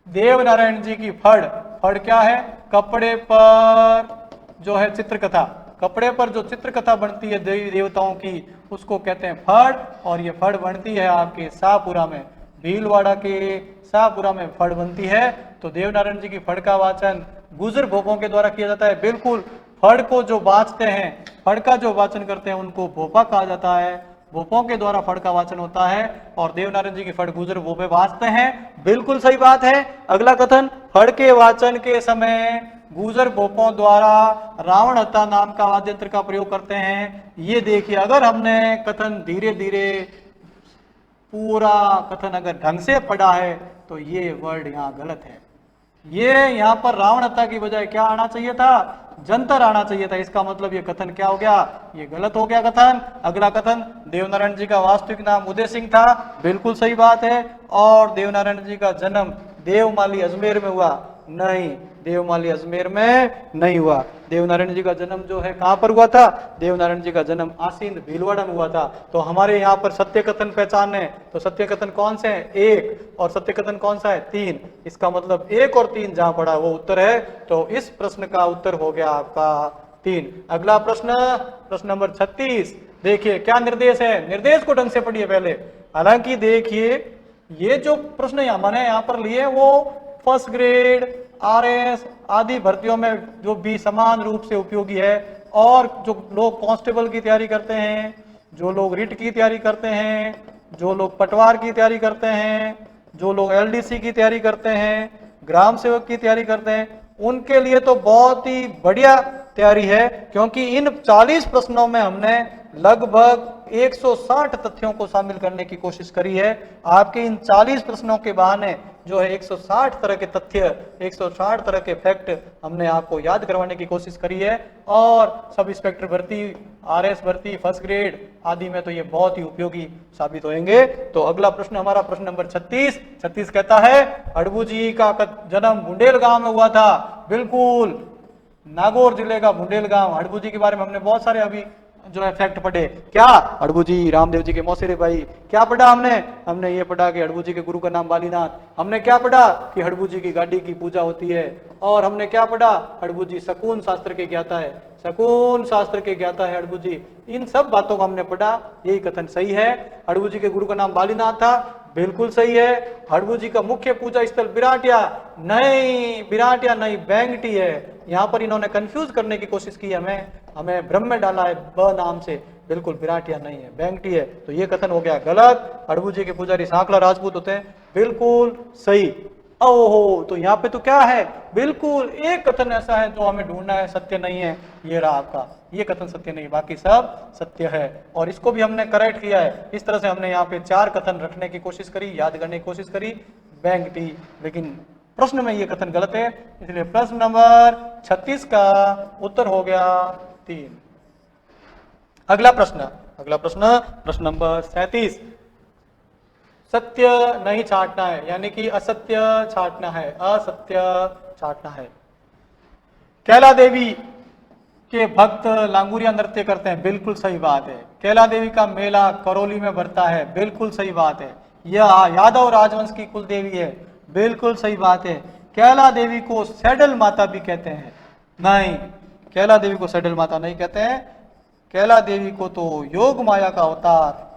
देवनारायण जी की फड़, फड़ क्या है, कपड़े पर जो है चित्रकथा, कपड़े पर जो चित्रकथा बनती है देवी देवताओं की उसको कहते हैं फड़, और ये फड़ बनती है आपके शाहपुरा में, भीलवाड़ा के शाहपुरा में फड़ बनती है। तो देवनारायण जी की फड़ का वाचन गुजर भोपों के द्वारा किया जाता है, बिल्कुल, फड़ को जो वाचते हैं, फड़ का जो वाचन करते हैं उनको भोपा कहा जाता है, भोपों के द्वारा फड़ का वाचन होता है और देवनारायण जी की फड़ गुजर भोपे वाचते हैं, बिल्कुल सही बात है। अगला कथन, फड़ के वाचन के समय गुजर भोपों द्वारा रावण हत्या नाम का वाद्य यंत्र का प्रयोग करते हैं। ये देखिए, अगर हमने कथन धीरे धीरे पूरा कथन अगर ढंग से पढ़ा है तो ये वर्ड यहाँ गलत है, ये यहाँ पर रावण हत्या की बजाय क्या आना चाहिए था, जंतर आना चाहिए था। इसका मतलब ये कथन क्या हो गया, ये गलत हो गया कथन। अगला कथन, देवनारायण जी का वास्तविक नाम उदय सिंह था, बिल्कुल सही बात है। और देवनारायण जी का जन्म देवमाली अजमेर में हुआ, नहीं, देवमाली अजमेर में नहीं हुआ। देवनारायण जी का जन्म जो है कहां पर हुआ था, देवनारायण जी का जन्म आसीन भीलवाड़ा में हुआ था। तो हमारे यहाँ पर सत्य कथन पहचान है, तो सत्य कथन कौन से हैं, 1, और सत्य कथन कौन सा है, 3। इसका मतलब 1 और 3 जहां पड़ा वो उत्तर है, तो इस प्रश्न का उत्तर हो गया आपका 3। अगला प्रश्न, प्रश्न नंबर 36, देखिए क्या निर्देश है, निर्देश को ढंग से पढ़िए पहले। हालांकि देखिए ये जो प्रश्न मैंने यहाँ पर लिए वो फर्स्ट ग्रेड, आरएस आदि भर्तियों में जो भी समान रूप से उपयोगी है, और जो लोग कांस्टेबल की तैयारी करते हैं, जो लोग रिट की तैयारी करते हैं, जो लोग पटवार की तैयारी करते हैं, जो लोग एलडीसी की तैयारी करते हैं, ग्राम सेवक की तैयारी करते हैं, उनके लिए तो बहुत ही बढ़िया तैयारी है, क्योंकि इन 40 प्रश्नों में हमने लगभग 160 तथ्यों को शामिल करने की कोशिश करी है। आपके इन 40 प्रश्नों के बहाने जो है 160 तरह के तथ्य, 160 तरह के फैक्ट हमने आपको याद करवाने की कोशिश करी है। और सब इंस्पेक्टर भर्ती, आरएस भर्ती, फर्स्ट ग्रेड आदि में तो ये बहुत ही उपयोगी साबित होंगे। तो अगला प्रश्न हमारा प्रश्न नंबर 36 कहता है, हड़बू जी का जन्म बुंडेल गांव में हुआ था, बिल्कुल, नागौर जिले का बुंडेल गांव। हड़बू जी के बारे में हमने बहुत सारे अभी जो है फैक्ट पढ़े, क्या, हड़बू जी रामदेव जी के मौसेरे भाई। क्या पढ़ा हमने ये पढ़ा कि हड़बू जी के गुरु का नाम बालीनाथ। हमने क्या पढ़ा कि हड़बू जी की गाड़ी की पूजा होती है। और हमने क्या पढ़ा, हड़बू जी शकुन शास्त्र के ज्ञाता है, शकुन शास्त्र के ज्ञाता है हड़बू जी। इन सब बातों को हमने पढ़ा, यही कथन सही है। हड़बू जी के गुरु का नाम बालीनाथ था, बिल्कुल सही है। हड़बू जी का मुख्य पूजा स्थल बिराटिया नहीं, बिराटिया नहीं, बैंगटी है। यहाँ पर इन्होंने कंफ्यूज करने की कोशिश की, हमें भ्रम में डाला है ब नाम से, बिल्कुल बिराटिया नहीं है, बैंगटी है। तो ये कथन हो गया गलत। हड़बू जी के पुजारी सांकला राजपूत होते हैं, बिल्कुल सही। ओहो, तो यहाँ पे तो क्या है, बिल्कुल एक कथन ऐसा है जो हमें ढूंढना है, सत्य नहीं है, ये रहा आपका, ये कथन सत्य नहीं, बाकी सब सत्य है। और इसको भी हमने करेक्ट किया है। इस तरह से हमने यहाँ पे 4 कथन रखने की कोशिश करी, याद करने की कोशिश करी, बैंक टी, लेकिन प्रश्न में ये कथन गलत है, इसलिए प्रश्न नंबर 36 का उत्तर हो गया 3। अगला प्रश्न, प्रश्न नंबर 37, सत्य नहीं छांटना है, यानी कि असत्य छांटना है, असत्य छांटना है। कैला देवी के भक्त लांगुरिया नृत्य करते हैं, बिल्कुल सही बात है। कैला देवी का मेला करौली में भरता है, बिल्कुल सही बात है। यह यादव राजवंश की कुल देवी है, बिल्कुल सही बात है। कैला देवी को सैडल माता भी कहते हैं, नहीं, कैला देवी को सैडल माता नहीं कहते हैं। कैला देवी को तो योग माया का अवतार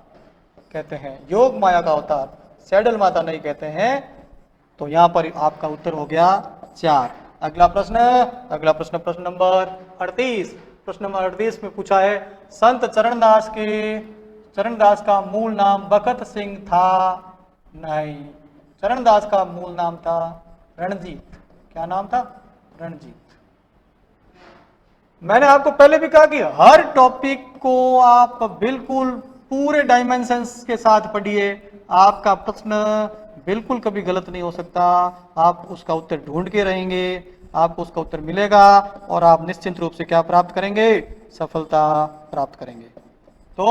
कहते हैं, योग माया का अवतार, सैडल माता नहीं कहते हैं। तो यहां पर आपका उत्तर हो गया 4। अगला प्रश्न, प्रश्न नंबर 38। प्रश्न नंबर 38 में पूछा है, संत चरणदास के चरणदास का मूल नाम बखत सिंह था? नहीं, चरणदास का मूल नाम था रणजीत। क्या नाम था? रणजीत। मैंने आपको पहले भी कहा कि हर टॉपिक को आप बिल्कुल पूरे डायमेंशंस के साथ पढ़िए, आपका प्रश्न बिल्कुल कभी गलत नहीं हो सकता, आप उसका उत्तर ढूंढ के रहेंगे, आपको उसका उत्तर मिलेगा और आप निश्चित रूप से क्या प्राप्त करेंगे? सफलता प्राप्त करेंगे। तो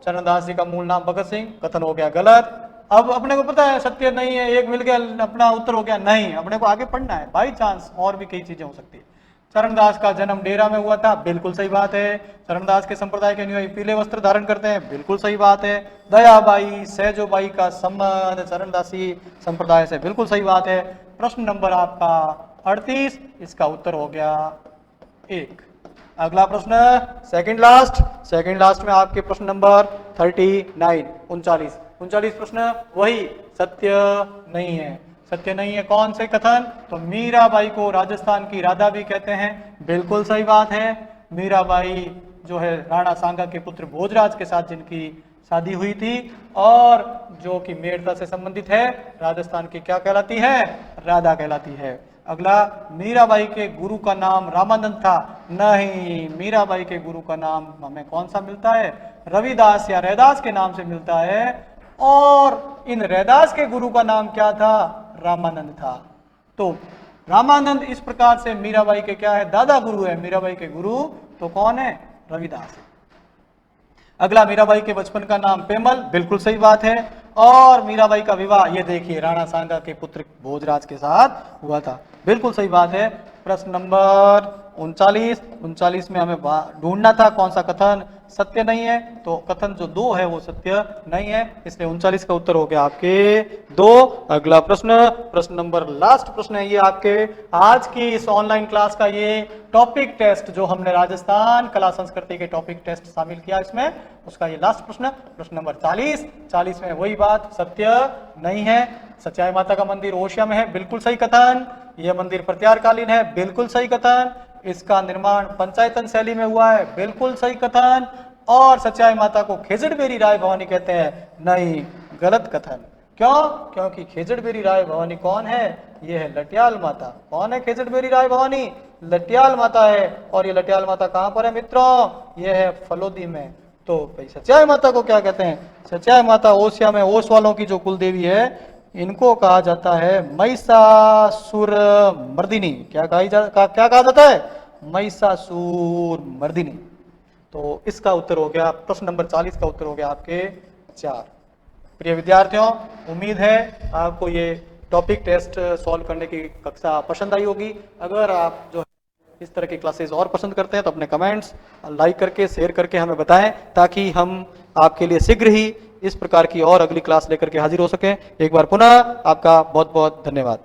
चरणदास जी का मूल नाम भगत सिंह, कथन हो गया गलत। अब अपने को पता है सत्य नहीं है, एक मिल गया, अपना उत्तर हो गया नहीं, अपने को आगे पढ़ना है, बाई चांस और भी कई चीजें हो सकती है। चरणदास का जन्म डेरा में हुआ था, बिल्कुल सही बात है। चरणदास के संप्रदाय के अनुयायी पीले वस्त्र धारण करते हैं, बिल्कुल सही बात है। दयाबाई सहजोबाई का संबंध चरणदासी संप्रदाय से, बिल्कुल सही बात है। प्रश्न नंबर आपका 38, इसका उत्तर हो गया 1। अगला प्रश्न सेकंड लास्ट में आपके प्रश्न नंबर 39 39 प्रश्न वही सत्य नहीं है। सत्य नहीं है कौन से कथन? तो मीराबाई को राजस्थान की राधा भी कहते हैं, बिल्कुल सही बात है। मीराबाई जो है राणा सांगा के पुत्र भोजराज के साथ जिनकी शादी हुई थी और जो कि मेड़ता से संबंधित है, राजस्थान की क्या कहलाती है? राधा कहलाती है। अगला, मीराबाई के गुरु का नाम रामानंद था? नहीं, मीराबाई के गुरु का नाम हमें कौन सा मिलता है? रविदास या रैदास के नाम से मिलता है। और इन रैदास के गुरु का नाम क्या था? रामानंद था। तो रामानंद इस प्रकार से मीराबाई के क्या है? दादा गुरु है। मीराबाई के गुरु तो कौन है? रविदास। अगला, मीराबाई के बचपन का नाम पेमल, बिल्कुल सही बात है। और मीराबाई का विवाह ये देखिए राणा सांगा के पुत्र भोजराज के साथ हुआ था, बिल्कुल सही बात है। प्रश्न नंबर 39 में हमें ढूंढना था कौन सा कथन सत्य नहीं है, तो कथन जो 2 है वो सत्य नहीं है, इसलिए 39 का उत्तर हो गया आपके 2। अगला प्रश्न नंबर लास्ट प्रश्न है ये आपके आज की इस ऑनलाइन क्लास का, ये टॉपिक टेस्ट जो हमने राजस्थान कला संस्कृति के टॉपिक टेस्ट शामिल किया इसमें, उसका ये लास्ट प्रश्न नंबर 40 में वही बात सत्य नहीं है। सच्चाई माता का मंदिर ओशिया में है, बिल्कुल सही कथन। यह मंदिर प्रत्यारकालीन है, बिल्कुल सही कथन। इसका निर्माण पंचायतन शैली में हुआ है, बिल्कुल सही कथन। और सच्चाई माता को खेजड़बेरी राय भवानी कहते हैं, नहीं, गलत कथन। क्यों? क्योंकि खेजड़बेरी राय भवानी कौन है? यह है लटियाल माता। कौन है खेजड़बेरी राय भवानी? लटियाल माता है। और ये लटियाल माता कहां पर है मित्रों? यह है फलोदी में। तो भाई सच्चाई माता को क्या कहते हैं? सच्चाई माता ओसिया में ओस वालों की जो कुल देवी है, इनको कहा जाता है महिषासुर मर्दिनी। क्या कहा जाता है? महिषासुर मर्दिनी। तो इसका उत्तर हो गया, प्रश्न नंबर 40 का उत्तर हो गया आपके 4। प्रिय विद्यार्थियों, उम्मीद है आपको ये टॉपिक टेस्ट सॉल्व करने की कक्षा पसंद आई होगी। अगर आप जो इस तरह की क्लासेस और पसंद करते हैं तो अपने कमेंट्स लाइक करके शेयर करके हमें बताएं, ताकि हम आपके लिए शीघ्र ही इस प्रकार की और अगली क्लास लेकर के हाजिर हो सकें। एक बार पुनः आपका बहुत बहुत धन्यवाद।